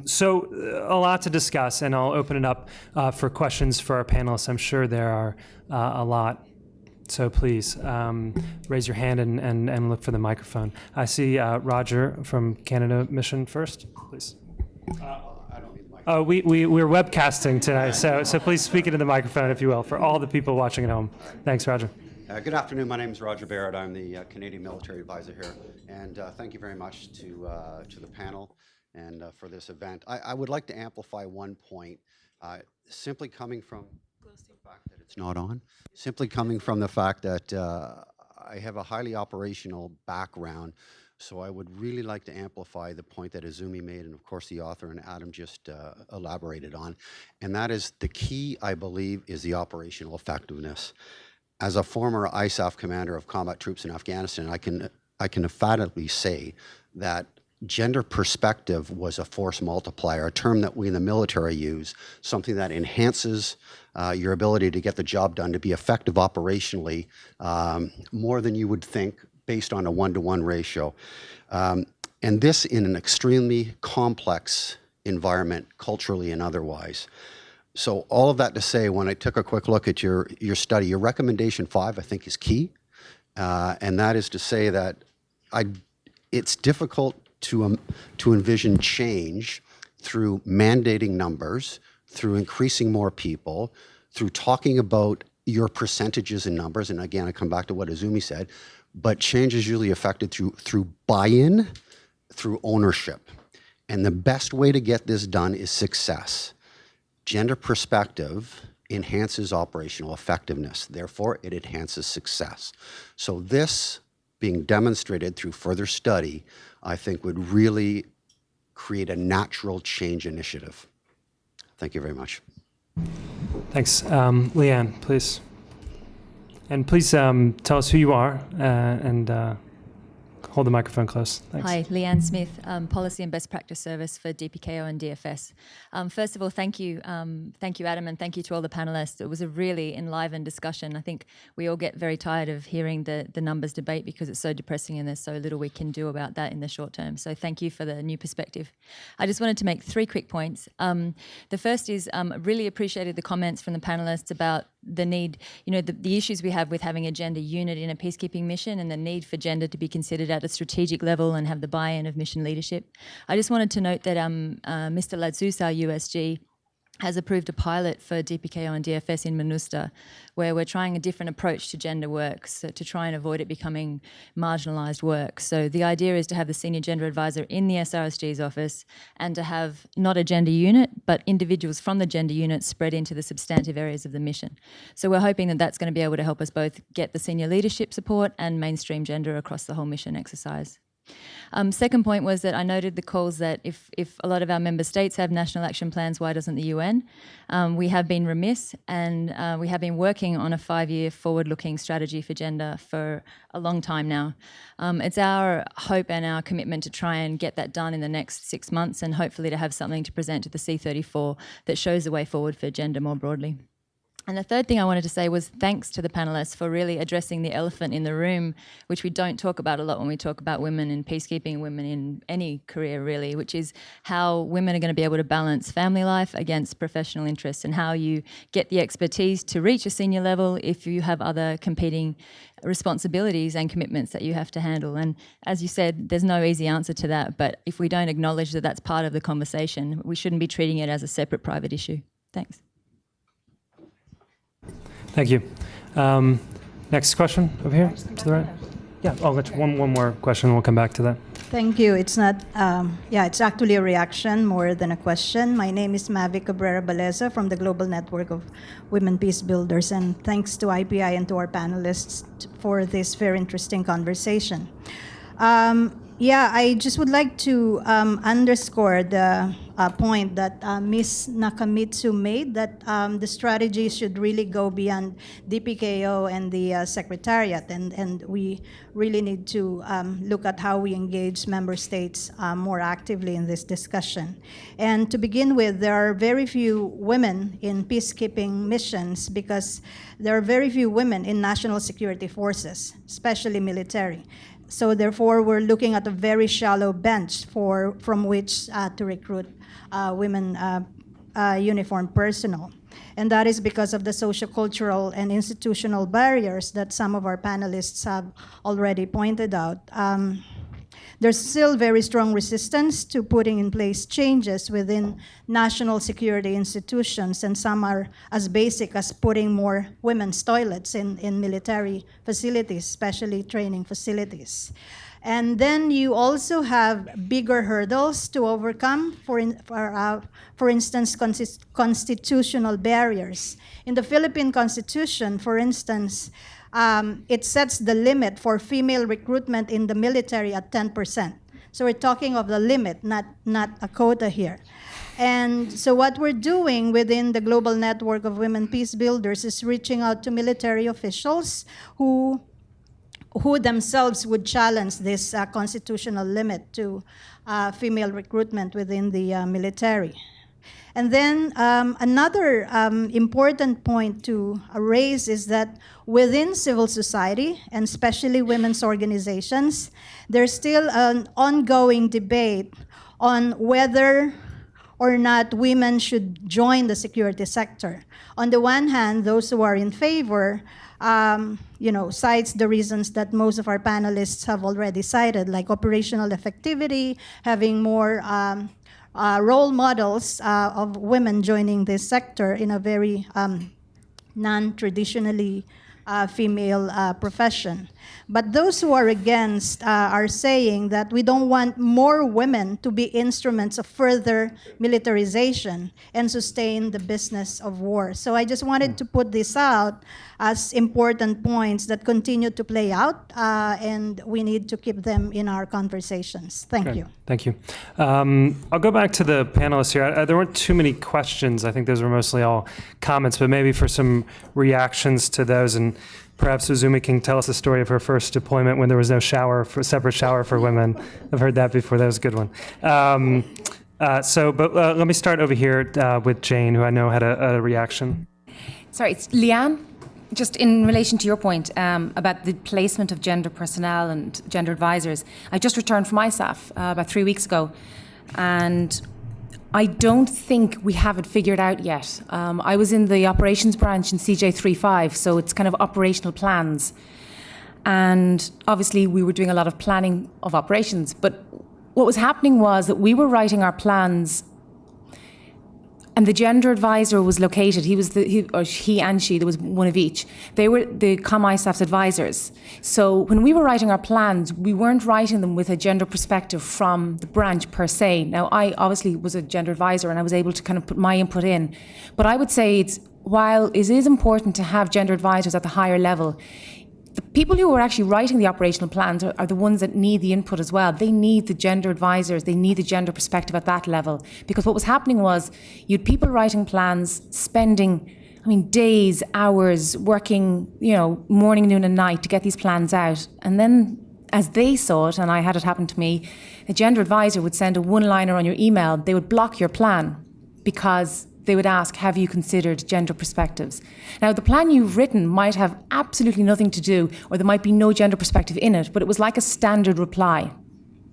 So a lot to discuss, and I'll open it up for questions for our panelists. I'm sure there are a lot. So please raise your hand and look for the microphone. I see Roger from Canada Mission first, please. I don't need the microphone. Oh, we're webcasting tonight, so please speak into the microphone, if you will, for all the people watching at home. Thanks, Roger. Good afternoon. My name is Roger Barrett. I'm the Canadian Military Advisor here, and thank you very much to the panel and for this event. I would like to amplify one point, simply coming from the fact that it's not on. Simply coming from the fact that I have a highly operational background, so I would really like to amplify the point that Azumi made, and of course the author and Adam just elaborated on, and that is the key, I believe, is the operational effectiveness. As a former ISAF commander of combat troops in Afghanistan, I can emphatically say that gender perspective was a force multiplier, a term that we in the military use, something that enhances your ability to get the job done, to be effective operationally, more than you would think based on a 1-to-1 ratio. And this in an extremely complex environment, culturally and otherwise. So all of that to say, when I took a quick look at your study, your recommendation 5, I think, is key. And that is to say that it's difficult to envision change through mandating numbers, through increasing more people, through talking about your percentages and numbers. And again, I come back to what Azumi said, but change is usually affected through buy-in, through ownership. And the best way to get this done is success. Gender perspective enhances operational effectiveness. Therefore, it enhances success. So this being demonstrated through further study, I think would really create a natural change initiative. Thank you very much. Thanks. Leanne, please. And please tell us who you are and hold the microphone close. Thanks. Hi, Leanne Smith, Policy and Best Practice Service for DPKO and DFS. First of all, thank you, Adam, and thank you to all the panelists. It was a really enlivened discussion. I think we all get very tired of hearing the numbers debate because it's so depressing and there's so little we can do about that in the short term. So thank you for the new perspective. I just wanted to make 3 quick points. The first is really appreciated the comments from the panelists about the need, the issues we have with having a gender unit in a peacekeeping mission and the need for gender to be considered at a strategic level and have the buy-in of mission leadership. I just wanted to note that Mr. Ladzus, our USG, has approved a pilot for DPKO and DFS in MINUSTA, where we're trying a different approach to gender work, so to try and avoid it becoming marginalised work. So the idea is to have the senior gender advisor in the SRSG's office and to have not a gender unit, but individuals from the gender unit spread into the substantive areas of the mission. So we're hoping that that's going to be able to help us both get the senior leadership support and mainstream gender across the whole mission exercise. Second point was that I noted the calls that if a lot of our member states have national action plans, why doesn't the UN? We have been remiss, and we have been working on a 5-year forward-looking strategy for gender for a long time now. It's our hope and our commitment to try and get that done in the next 6 months and hopefully to have something to present to the C34 that shows the way forward for gender more broadly. And the third thing I wanted to say was thanks to the panelists for really addressing the elephant in the room, which we don't talk about a lot when we talk about women in peacekeeping, women in any career really, which is how women are going to be able to balance family life against professional interests and how you get the expertise to reach a senior level if you have other competing responsibilities and commitments that you have to handle. And as you said, there's no easy answer to that, but if we don't acknowledge that that's part of the conversation, we shouldn't be treating it as a separate private issue. Thanks. Thank you. Next question over here to the right. Yeah, I'll let you, one more question, we'll come back to that. Thank you. It's not, it's actually a reaction more than a question. My name is Mavi Cabrera Baleza from the Global Network of Women Peace Builders, and thanks to IPI and to our panelists for this very interesting conversation. I just would like to underscore the point that Ms. Nakamitsu made, that the strategy should really go beyond DPKO and the Secretariat, and we really need to look at how we engage member states more actively in this discussion. And to begin with, there are very few women in peacekeeping missions because there are very few women in national security forces, especially military. So therefore, we're looking at a very shallow bench from which to recruit women uniformed personnel. And that is because of the sociocultural and institutional barriers that some of our panelists have already pointed out. There's still very strong resistance to putting in place changes within national security institutions, and some are as basic as putting more women's toilets in military facilities, especially training facilities. And then you also have bigger hurdles to overcome, for instance, constitutional barriers. In the Philippine Constitution, for instance, it sets the limit for female recruitment in the military at 10%. So we're talking of the limit, not a quota here. And so what we're doing within the Global Network of Women Peace Builders is reaching out to military officials who themselves would challenge this constitutional limit to female recruitment within the military. And then another important point to raise is that within civil society, and especially women's organizations, there's still an ongoing debate on whether or not women should join the security sector. On the one hand, those who are in favor cites the reasons that most of our panelists have already cited, like operational effectivity, having more role models of women joining this sector in a very non-traditionally female profession. But those who are against are saying that we don't want more women to be instruments of further militarization and sustain the business of war. So I just wanted to put this out as important points that continue to play out, and we need to keep them in our conversations. Thank you. Thank you. I'll go back to the panelists here. There weren't too many questions. I think those were mostly all comments, but maybe for some reactions to those, and perhaps Uzumi can tell us the story of her first deployment when there was no separate shower for women. I've heard that before. That was a good one. Let me start over here with Jane, who I know had a reaction. Sorry, it's Leanne. Just in relation to your point about the placement of gender personnel and gender advisors, I just returned from ISAF about 3 weeks ago, and I don't think we have it figured out yet. I was in the operations branch in CJ35, so it's kind of operational plans. And obviously we were doing a lot of planning of operations, but what was happening was that we were writing our plans, and the gender advisor was located. He and she, there was one of each. They were the ComISAF's advisors. So when we were writing our plans, we weren't writing them with a gender perspective from the branch per se. Now, I obviously was a gender advisor and I was able to kind of put my input in. But I would say while it is important to have gender advisors at the higher level, the people who are actually writing the operational plans are the ones that need the input as well. They need the gender advisors, they need the gender perspective at that level. Because what was happening was you had people writing plans, spending, days, hours, working, morning, noon and night to get these plans out. And then as they saw it, and I had it happen to me, a gender advisor would send a one-liner on your email. They would block your plan because they would ask, have you considered gender perspectives? Now, the plan you've written might have absolutely nothing to do, or there might be no gender perspective in it, but it was like a standard reply. And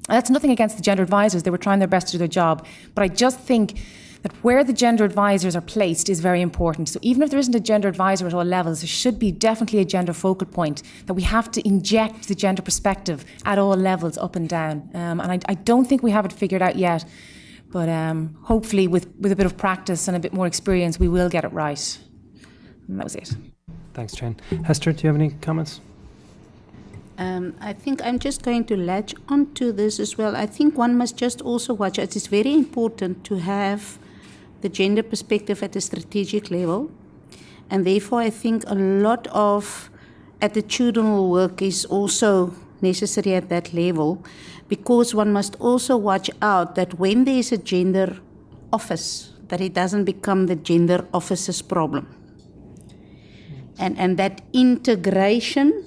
that's nothing against the gender advisors. They were trying their best to do their job. But I just think that where the gender advisors are placed is very important. So even if there isn't a gender advisor at all levels, there should be definitely a gender focal point, that we have to inject the gender perspective at all levels, up and down. And I don't think we have it figured out yet. But hopefully with a bit of practice and a bit more experience, we will get it right. And that was it. Thanks, Jane. Hester, do you have any comments? I think I'm just going to latch onto this as well. I think one must just also watch. It is very important to have the gender perspective at a strategic level. And therefore, I think a lot of attitudinal work is also necessary at that level, because one must also watch out that when there is a gender office, that it doesn't become the gender officer's problem. And that integration,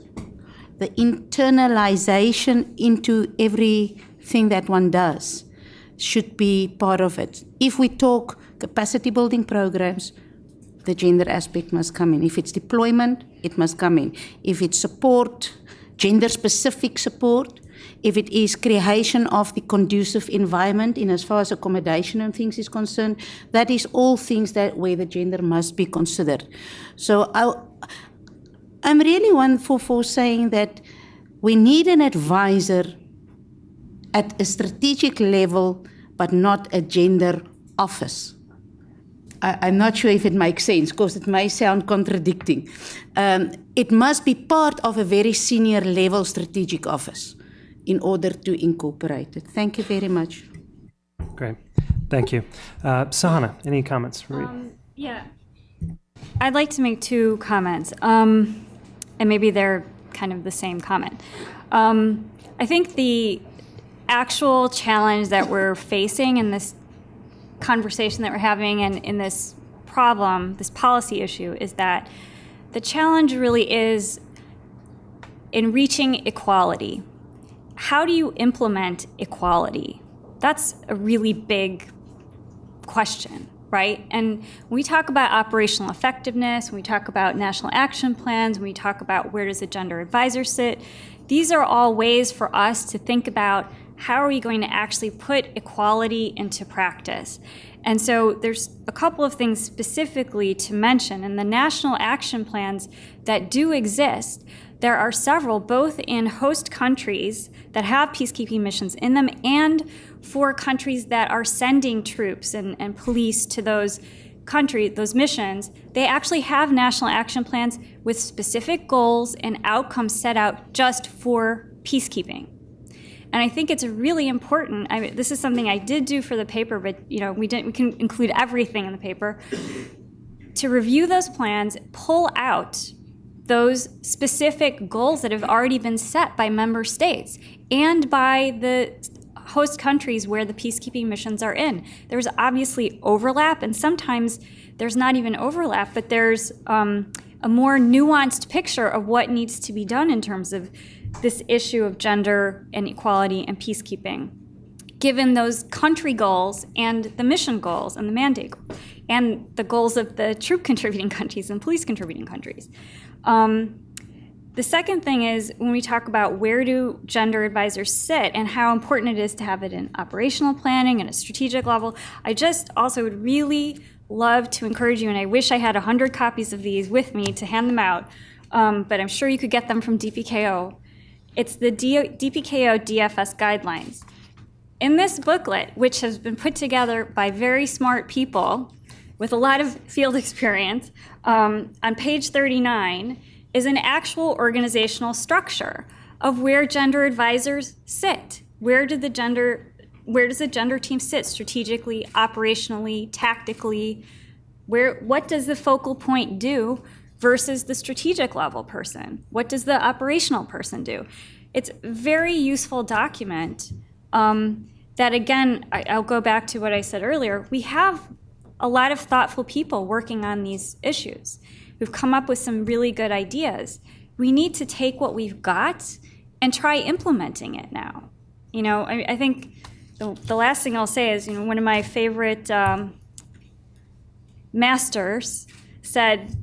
the internalization into everything that one does should be part of it. If we talk capacity building programs, the gender aspect must come in. If it's deployment, it must come in. If it's support, gender-specific support, if it is creation of the conducive environment in as far as accommodation and things is concerned, that is all things that where the gender must be considered. So I'm really one for saying that we need an advisor at a strategic level, but not a gender office. I'm not sure if it makes sense, because it may sound contradicting. It must be part of a very senior level strategic office in order to incorporate it. Thank you very much. Great. Thank you. Sahana, any comments from you? Yeah. I'd like to make two comments, and maybe they're kind of the same comment. I think the actual challenge that we're facing in this conversation that we're having and in this problem, this policy issue, is that the challenge really is in reaching equality. How do you implement equality? That's a really big question, right? And when we talk about operational effectiveness, when we talk about national action plans, when we talk about where does a gender advisor sit, these are all ways for us to think about how are we going to actually put equality into practice. And so there's a couple of things specifically to mention. In the national action plans that do exist, there are several, both in host countries that have peacekeeping missions in them and for countries that are sending troops and police to those countries, those missions. They actually have national action plans with specific goals and outcomes set out just for peacekeeping. And I think it's really important. This is something I did do for the paper, but we can include everything in the paper. To review those plans, pull out those specific goals that have already been set by member states and by the host countries where the peacekeeping missions are in. There's obviously overlap, and sometimes there's not even overlap, but there's a more nuanced picture of what needs to be done in terms of this issue of gender and equality and peacekeeping, given those country goals and the mission goals and the mandate and the goals of the troop contributing countries and police contributing countries. The second thing is when we talk about where do gender advisors sit and how important it is to have it in operational planning and a strategic level, I just also would really love to encourage you, and I wish I had 100 copies of these with me to hand them out, but I'm sure you could get them from DPKO. It's the DPKO DFS guidelines. In this booklet, which has been put together by very smart people with a lot of field experience, on page 39 is an actual organizational structure of where gender advisors sit. Where does the gender team sit strategically, operationally, tactically? What does the focal point do versus the strategic level person? What does the operational person do? It's a very useful document that, again, I'll go back to what I said earlier. We have a lot of thoughtful people working on these issues who've come up with some really good ideas. We need to take what we've got and try implementing it now. I think the last thing I'll say is, one of my favorite masters said,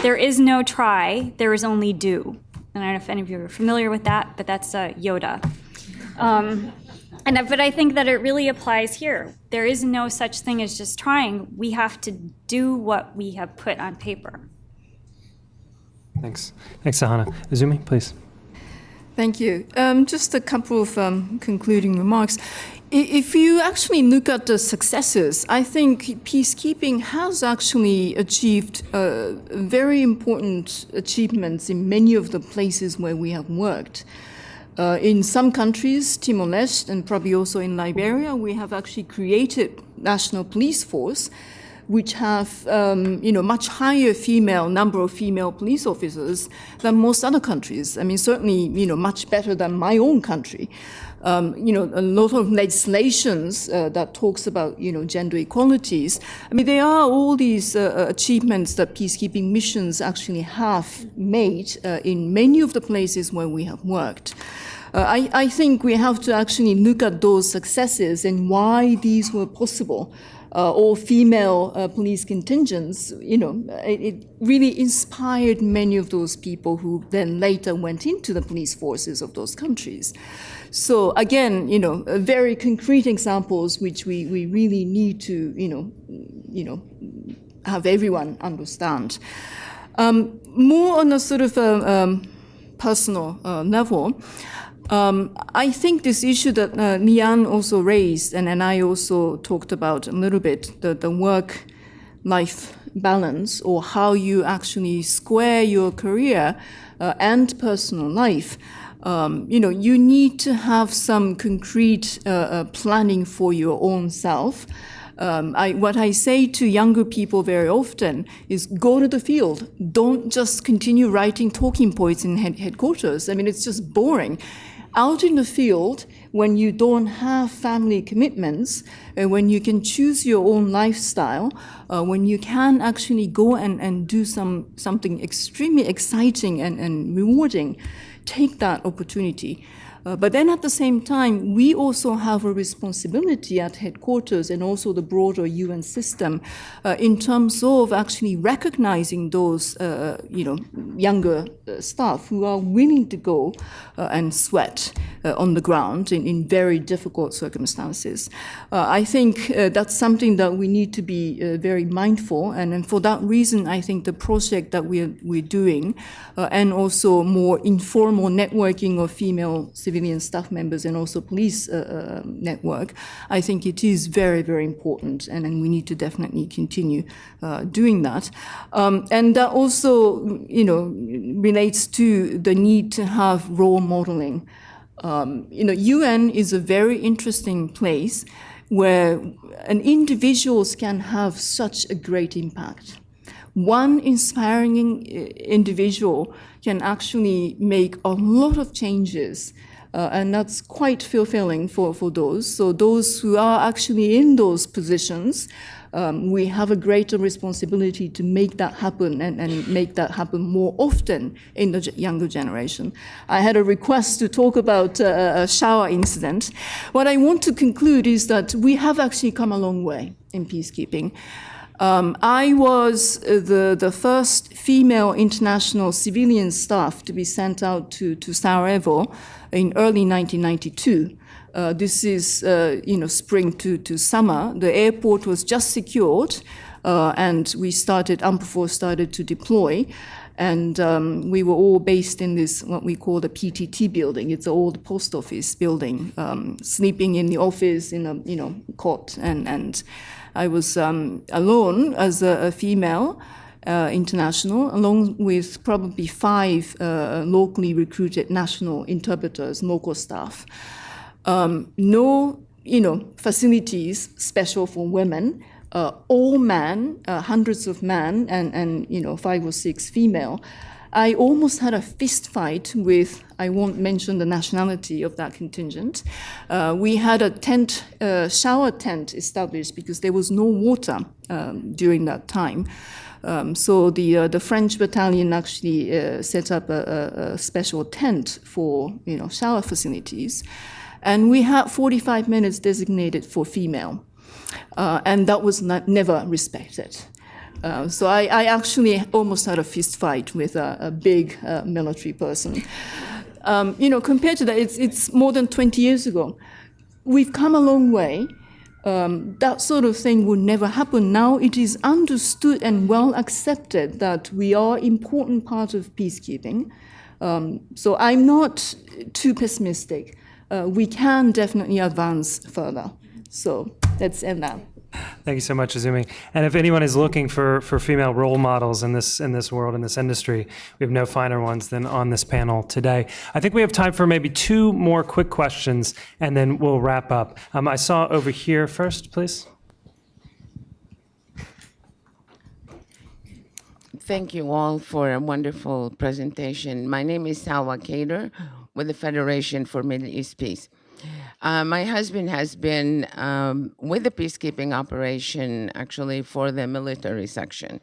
"There is no try, there is only do." And I don't know if any of you are familiar with that, but that's Yoda. But I think that it really applies here. There is no such thing as just trying. We have to do what we have put on paper. Thanks. Thanks, Sahana. Izumi, please. Thank you. Just a couple of concluding remarks. If you actually look at the successes, I think peacekeeping has actually achieved very important achievements in many of the places where we have worked. In some countries, Timor-Leste and probably also in Liberia, we have actually created national police force which have much higher number of female police officers than most other countries. I mean, certainly, much better than my own country. A lot of legislations that talks about, gender equalities. I mean, there are all these achievements that peacekeeping missions actually have made in many of the places where we have worked. I think we have to actually look at those successes and why these were possible. Or female police contingents, it really inspired many of those people who then later went into the police forces of those countries. So again, very concrete examples which we really need to, have everyone understand. More on a sort of personal level, I think this issue that Lian also raised, and I also talked about a little bit, the work-life balance, or how you actually square your career and personal life. You need to have some concrete planning for your own self. What I say to younger people very often is go to the field. Don't just continue writing talking points in headquarters. I mean, it's just boring. Out in the field, when you don't have family commitments, when you can choose your own lifestyle, when you can actually go and do something extremely exciting and rewarding, take that opportunity. But then at the same time, we also have a responsibility at headquarters and also the broader UN system in terms of actually recognizing those, younger staff who are willing to go and sweat on the ground in very difficult circumstances. I think that's something that we need to be very mindful, and for that reason, I think the project that we're doing, and also more informal networking of female civilian staff members and also police network, I think it is very, very important, and we need to definitely continue doing that. And that also, relates to the need to have role modeling. UN is a very interesting place where individuals can have such a great impact. One inspiring individual can actually make a lot of changes, and that's quite fulfilling for those. So those who are actually in those positions, we have a greater responsibility to make that happen and make that happen more often in the younger generation. I had a request to talk about a shower incident. What I want to conclude is that we have actually come a long way in peacekeeping. I was the first female international civilian staff to be sent out to Sarajevo in early 1992. This is, spring to summer. The airport was just secured, and UNPROFOR started to deploy. And we were all based in this, what we call the PTT building. It's an old post office building, sleeping in the office in a cot. And I was alone as a female international, along with probably 5 locally recruited national interpreters, local staff. No, facilities special for women, all men, hundreds of men, and 5 or 6 female. I almost had a fist fight with, I won't mention the nationality of that contingent. We had a tent, shower tent established because there was no water during that time. So the French battalion actually set up a special tent for shower facilities. And we had 45 minutes designated for female. And that was never respected. So I actually almost had a fist fight with a big military person. Compared to that, it's more than 20 years ago. We've come a long way. That sort of thing would never happen. Now it is understood and well accepted that we are an important part of peacekeeping. So I'm not too pessimistic. We can definitely advance further. So let's end that. Thank you so much, Azumi. And if anyone is looking for female role models in this world, in this industry, we have no finer ones than on this panel today. I think we have time for maybe 2 more quick questions, and then we'll wrap up. I saw over here first, please. Thank you all for a wonderful presentation. My name is Salwa Kader with the Federation for Middle East Peace. My husband has been with the peacekeeping operation, actually, for the military section,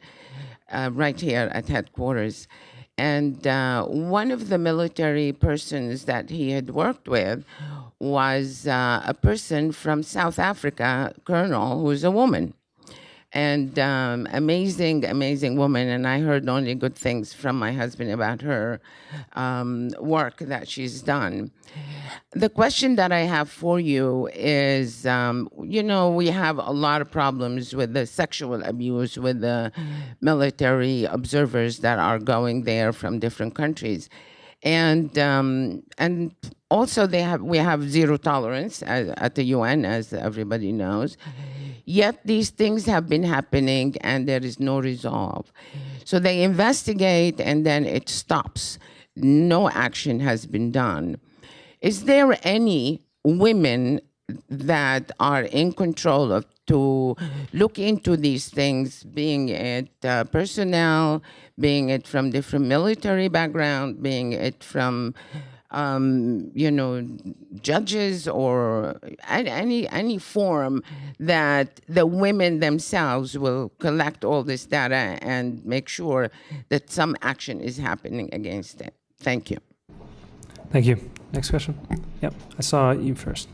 right here at headquarters. And one of the military persons that he had worked with was a person from South Africa, Colonel, who's a woman. And amazing woman, and I heard only good things from my husband about her work that she's done. The question that I have for you is, we have a lot of problems with the sexual abuse with the military observers that are going there from different countries. And also we have zero tolerance at the UN, as everybody knows. Yet these things have been happening and there is no resolve. So they investigate and then it stops. No action has been done. Is there any women that are in control of to look into these things, being it personnel, being it from different military background, being it from judges or any form that the women themselves will collect all this data and make sure that some action is happening against it. Thank you. Thank you. Next question. Yep, I saw you first.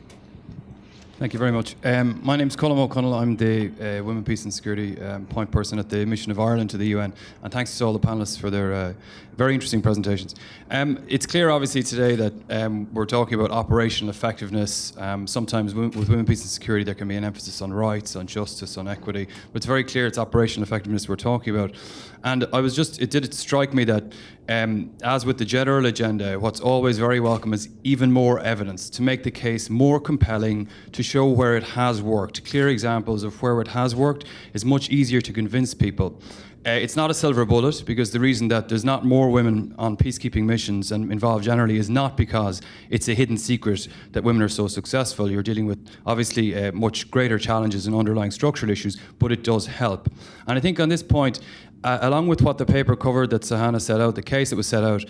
Thank you very much. My name's Colm O'Connell. I'm the Women, Peace and Security point person at the Mission of Ireland to the UN. And thanks to all the panelists for their very interesting presentations. It's clear, obviously, today that we're talking about operational effectiveness. Sometimes with Women, Peace and Security, there can be an emphasis on rights, on justice, on equity. But it's very clear it's operational effectiveness we're talking about. And it did strike me that, as with the general agenda, what's always very welcome is even more evidence to make the case more compelling, to show where it has worked. Clear examples of where it has worked is much easier to convince people. It's not a silver bullet, because the reason that there's not more women on peacekeeping missions and involved generally is not because it's a hidden secret that women are so successful. You're dealing with, obviously, much greater challenges and underlying structural issues, but it does help. And I think on this point, along with what the paper covered that Sahana set out, the case that was set out,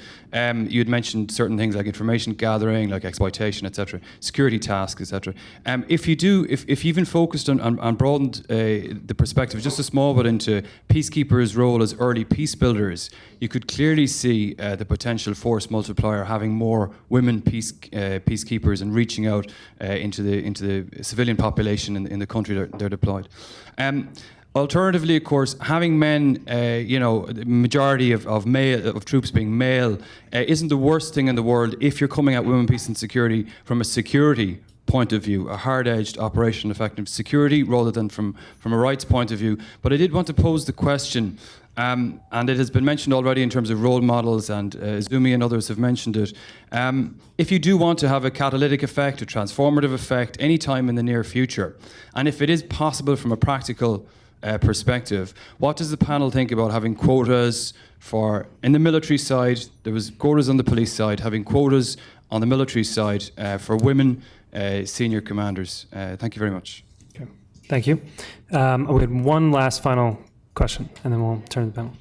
you had mentioned certain things like information gathering, like exploitation, etc., security tasks, etc. If you even focused on broadened the perspective just a small bit into peacekeepers' role as early peace builders, you could clearly see the potential force multiplier having more women peacekeepers and reaching out into the civilian population in the country they're deployed. Alternatively, of course, having men, the majority of troops being male, isn't the worst thing in the world if you're coming at women, peace and security from a security point of view, a hard-edged operational effective security rather than from a rights point of view. But I did want to pose the question, and it has been mentioned already in terms of role models, and Zumi and others have mentioned it. If you do want to have a catalytic effect, a transformative effect, any time in the near future, and if it is possible from a practical perspective, what does the panel think about having quotas in the military side? There was quotas on the police side, having quotas on the military side for women senior commanders. Thank you very much. Okay. Thank you. We had one last final question, and then we'll turn to the panel.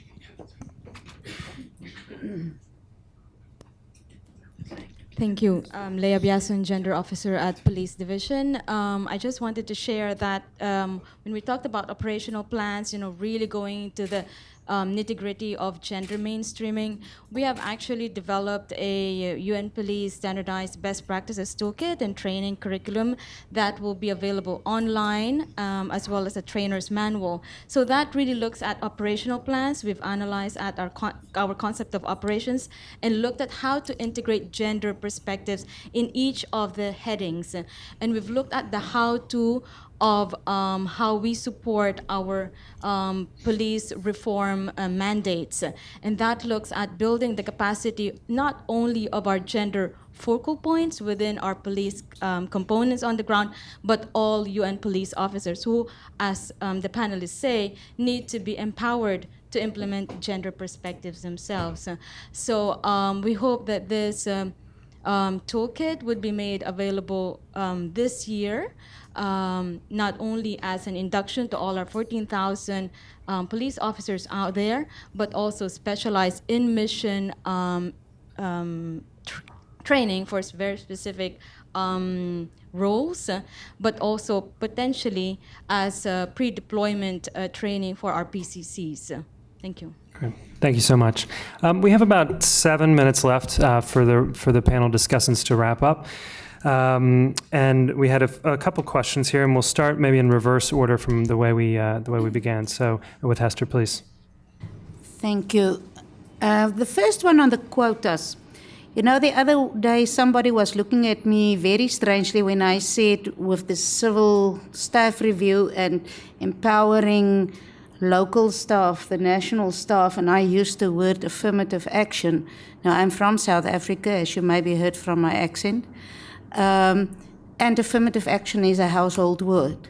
Thank you. Leah Biasun, Gender Officer at Police Division. I just wanted to share that when we talked about operational plans, really going to the nitty-gritty of gender mainstreaming, we have actually developed a UN Police Standardized Best Practices Toolkit and training curriculum that will be available online, as well as a trainer's manual. So that really looks at operational plans. We've analyzed at our concept of operations and looked at how to integrate gender perspectives in each of the headings. And we've looked at the how-to of how we support our police reform mandates. And that looks at building the capacity not only of our gender focal points within our police components on the ground, but all UN police officers who, as the panelists say, need to be empowered to implement gender perspectives themselves. So we hope that this toolkit would be made available this year, not only as an induction to all our 14,000 police officers out there, but also specialized in mission training for very specific roles, but also potentially as pre-deployment training for our PCCs. Thank you. Great. Thank you so much. We have about 7 minutes left for the panel discussants to wrap up. And we had a couple questions here, and we'll start maybe in reverse order from the way we began. So with Hester, please. Thank you. The first one on the quotas. You know, the other day somebody was looking at me very strangely when I said with the civil staff review and empowering local staff, the national staff, and I used the word affirmative action. Now, I'm from South Africa, as you maybe heard from my accent, and affirmative action is a household word.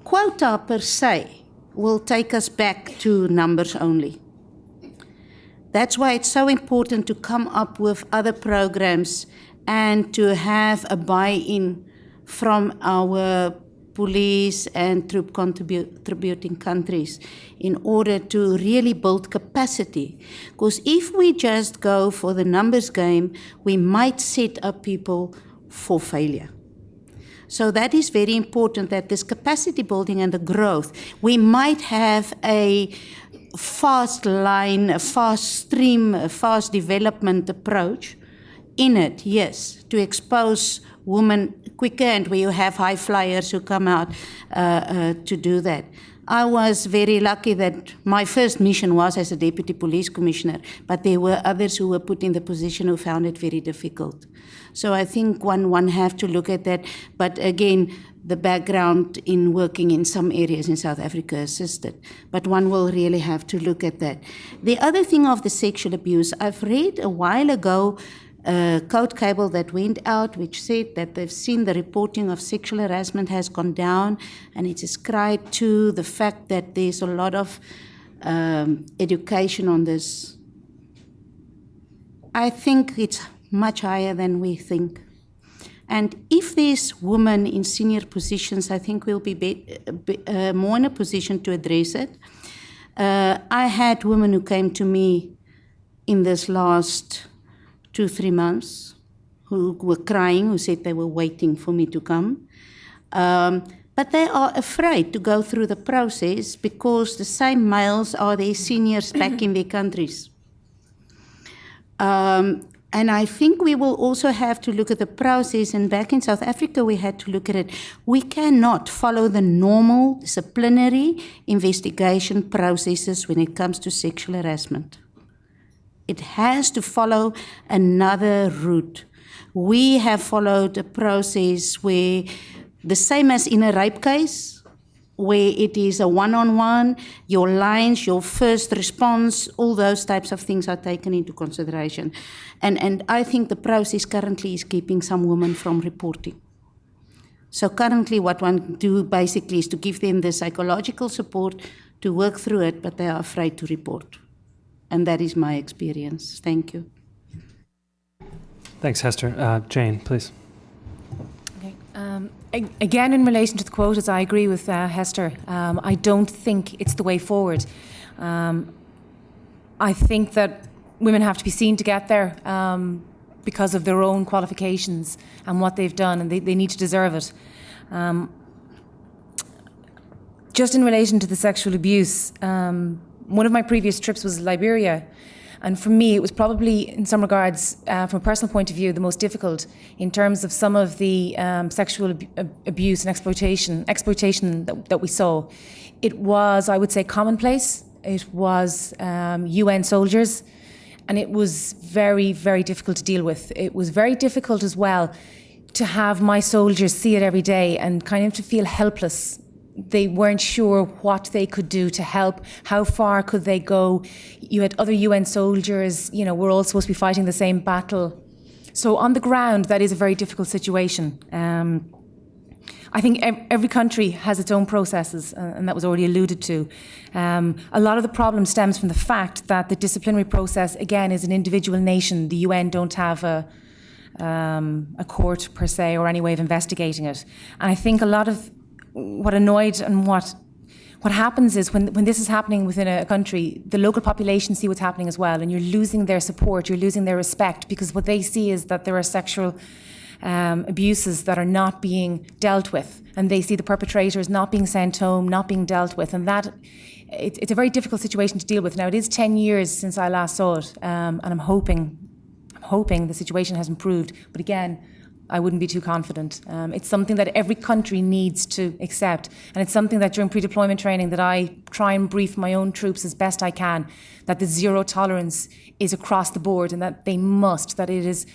Quota per se will take us back to numbers only. That's why it's so important to come up with other programs and to have a buy-in from our police and troop contributing countries in order to really build capacity. Because if we just go for the numbers game, we might set up people for failure. So that is very important, that this capacity building and the growth, we might have a fast line, a fast stream, a fast development approach in it, yes, to expose women quicker, and where you have high flyers who come out to do that. I was very lucky that my first mission was as a deputy police commissioner, but there were others who were put in the position who found it very difficult. So I think one have to look at that, but again, the background in working in some areas in South Africa assisted, but one will really have to look at that. The other thing of the sexual abuse, I've read a while ago a code cable that went out which said that they've seen the reporting of sexual harassment has gone down, and it's ascribed to the fact that there's a lot of education on this. I think it's much higher than we think. And if there's women in senior positions, I think we'll be more in a position to address it. I had women who came to me in this last 2-3 months who were crying, who said they were waiting for me to come. But they are afraid to go through the process because the same males are their seniors back in their countries. And I think we will also have to look at the process, and back in South Africa we had to look at it. We cannot follow the normal disciplinary investigation processes when it comes to sexual harassment. It has to follow another route. We have followed a process where, the same as in a rape case, where it is a one-on-one, your lines, your first response, all those types of things are taken into consideration. And I think the process currently is keeping some women from reporting. So currently what one do basically is to give them the psychological support to work through it, but they are afraid to report. And that is my experience. Thank you. Thanks, Hester. Jane, please. Okay. Again, in relation to the quotas, I agree with Hester. I don't think it's the way forward. I think that women have to be seen to get there because of their own qualifications and what they've done, and they need to deserve it. Just in relation to the sexual abuse, one of my previous trips was Liberia, and for me it was probably, in some regards, from a personal point of view, the most difficult in terms of some of the sexual abuse and exploitation that we saw. It was, I would say, commonplace. It was UN soldiers, and it was very, very difficult to deal with. It was very difficult as well to have my soldiers see it every day and kind of to feel helpless. They weren't sure what they could do to help. How far could they go? You had other UN soldiers, we're all supposed to be fighting the same battle. So on the ground, that is a very difficult situation. I think every country has its own processes, and that was already alluded to. A lot of the problem stems from the fact that the disciplinary process, again, is an individual nation. The UN don't have a court per se or any way of investigating it. And I think a lot of what annoyed and what happens is when this is happening within a country, the local population see what's happening as well, and you're losing their support, you're losing their respect, because what they see is that there are sexual abuses that are not being dealt with, and they see the perpetrators not being sent home, not being dealt with, and that it's a very difficult situation to deal with. Now, it is 10 years since I last saw it, and I'm hoping the situation has improved, but again, I wouldn't be too confident. It's something that every country needs to accept, and it's something that during pre-deployment training that I try and brief my own troops as best I can, that the zero tolerance is across the board, and that that it is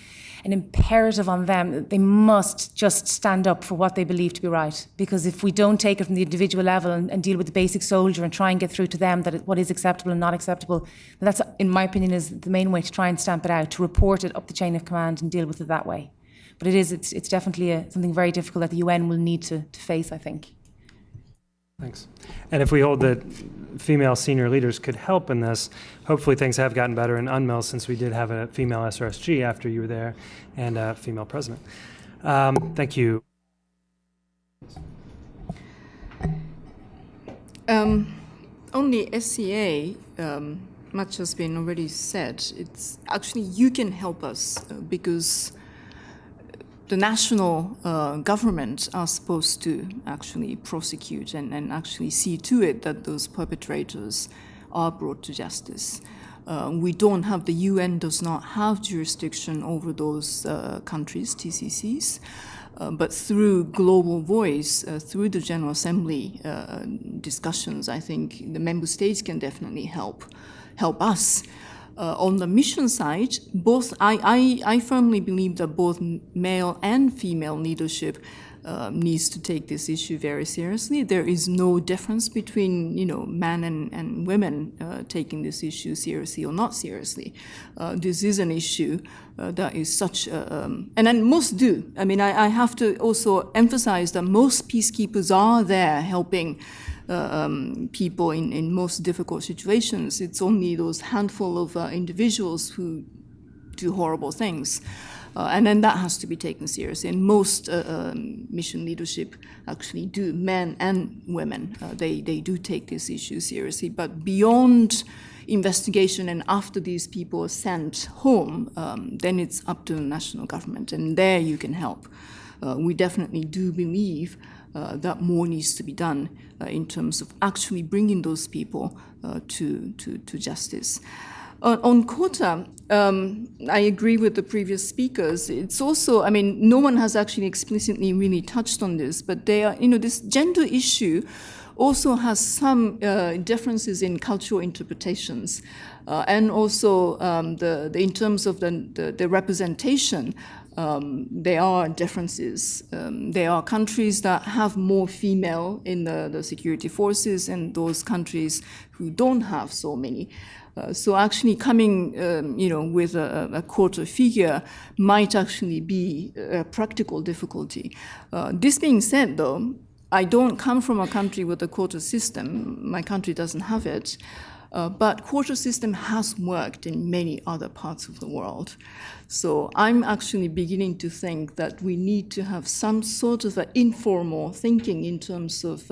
an imperative on them. They must just stand up for what they believe to be right. Because if we don't take it from the individual level and deal with the basic soldier and try and get through to them what is acceptable and not acceptable, that's, in my opinion, is the main way to try and stamp it out, to report it up the chain of command and deal with it that way. But it's definitely something very difficult that the UN will need to face, I think. Thanks. And if we hold that female senior leaders could help in this, hopefully things have gotten better in UNMIL since we did have a female SRSG after you were there and a female president. Thank you. On the SCA, much has been already said. It's actually, you can help us because the national government are supposed to actually prosecute and actually see to it that those perpetrators are brought to justice. We don't have, the UN does not have jurisdiction over those countries, TCCs, but through global voice, through the General Assembly discussions, I think the member states can definitely help us. On the mission side, I firmly believe that both male and female leadership needs to take this issue very seriously. There is no difference between, men and women taking this issue seriously or not seriously. This is an issue that is such, and then most do. I mean, I have to also emphasize that most peacekeepers are there helping people in most difficult situations. It's only those handful of individuals who do horrible things. And then that has to be taken seriously. And most mission leadership actually do, men and women. They do take this issue seriously. But beyond investigation and after these people are sent home, then it's up to the national government. And there you can help. We definitely do believe that more needs to be done in terms of actually bringing those people to justice. On quota, I agree with the previous speakers. It's also, I mean, no one has actually explicitly really touched on this, but they are, this gender issue also has some differences in cultural interpretations, and also in terms of the representation. There are differences. There are countries that have more female in the security forces and those countries who don't have so many. So actually coming, with a quota figure might actually be a practical difficulty. This being said, though, I don't come from a country with a quota system. My country doesn't have it. But quota system has worked in many other parts of the world. So I'm actually beginning to think that we need to have some sort of an informal thinking in terms of,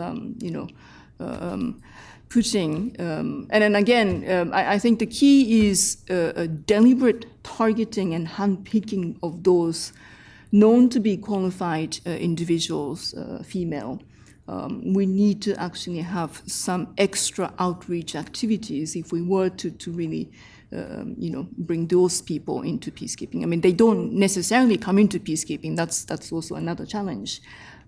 putting, and then again, I think the key is a deliberate targeting and handpicking of those known to be qualified individuals, female. We need to actually have some extra outreach activities if we were to really, bring those people into peacekeeping. I mean, they don't necessarily come into peacekeeping. That's also another challenge.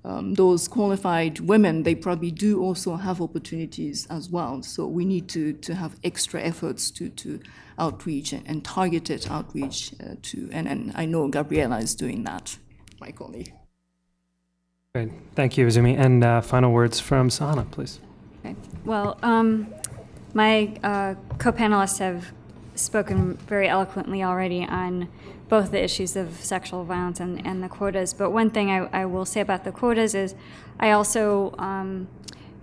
Those qualified women, they probably do also have opportunities as well. So we need to have extra efforts to outreach and targeted outreach and I know Gabriela is doing that, my colleague. Great. Thank you, Izumi. And final words from Sana, please. Okay. Well, my co-panelists have spoken very eloquently already on both the issues of sexual violence and the quotas. But one thing I will say about the quotas is I also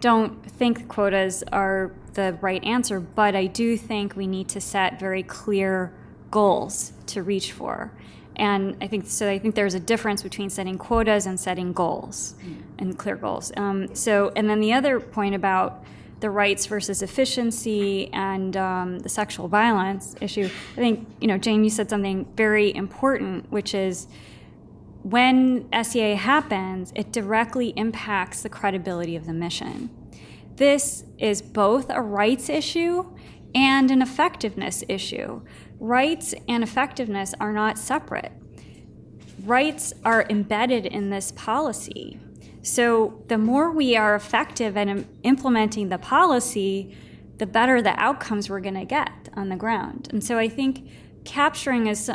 don't think quotas are the right answer, but I do think we need to set very clear goals to reach for. And I think there's a difference between setting quotas and setting goals and clear goals. And then the other point about the rights versus efficiency and the sexual violence issue, I think, Jane, you said something very important, which is when SEA happens, it directly impacts the credibility of the mission. This is both a rights issue and an effectiveness issue. Rights and effectiveness are not separate. Rights are embedded in this policy. So the more we are effective at implementing the policy, the better the outcomes we're going to get on the ground. And so I think capturing, as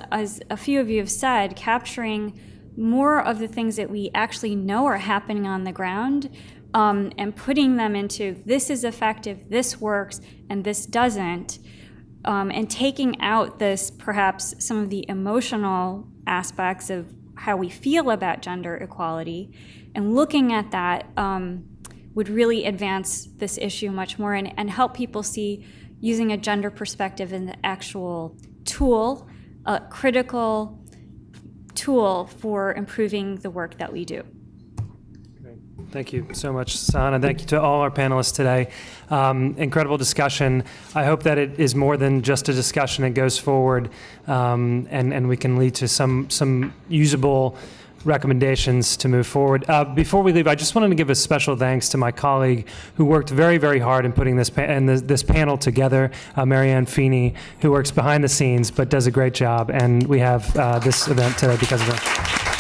a few of you have said, capturing more of the things that we actually know are happening on the ground and putting them into this is effective, this works, and this doesn't, and taking out perhaps some of the emotional aspects of how we feel about gender equality and looking at that would really advance this issue much more and help people see using a gender perspective in the actual tool, a critical tool for improving the work that we do. Thank you so much, Sana. Thank you to all our panelists today. Incredible discussion. I hope that it is more than just a discussion. It goes forward and we can lead to some usable recommendations to move forward. Before we leave, I just wanted to give a special thanks to my colleague who worked very, very hard in putting this panel together, Marianne Feeney, who works behind the scenes but does a great job. And we have this event today because of her.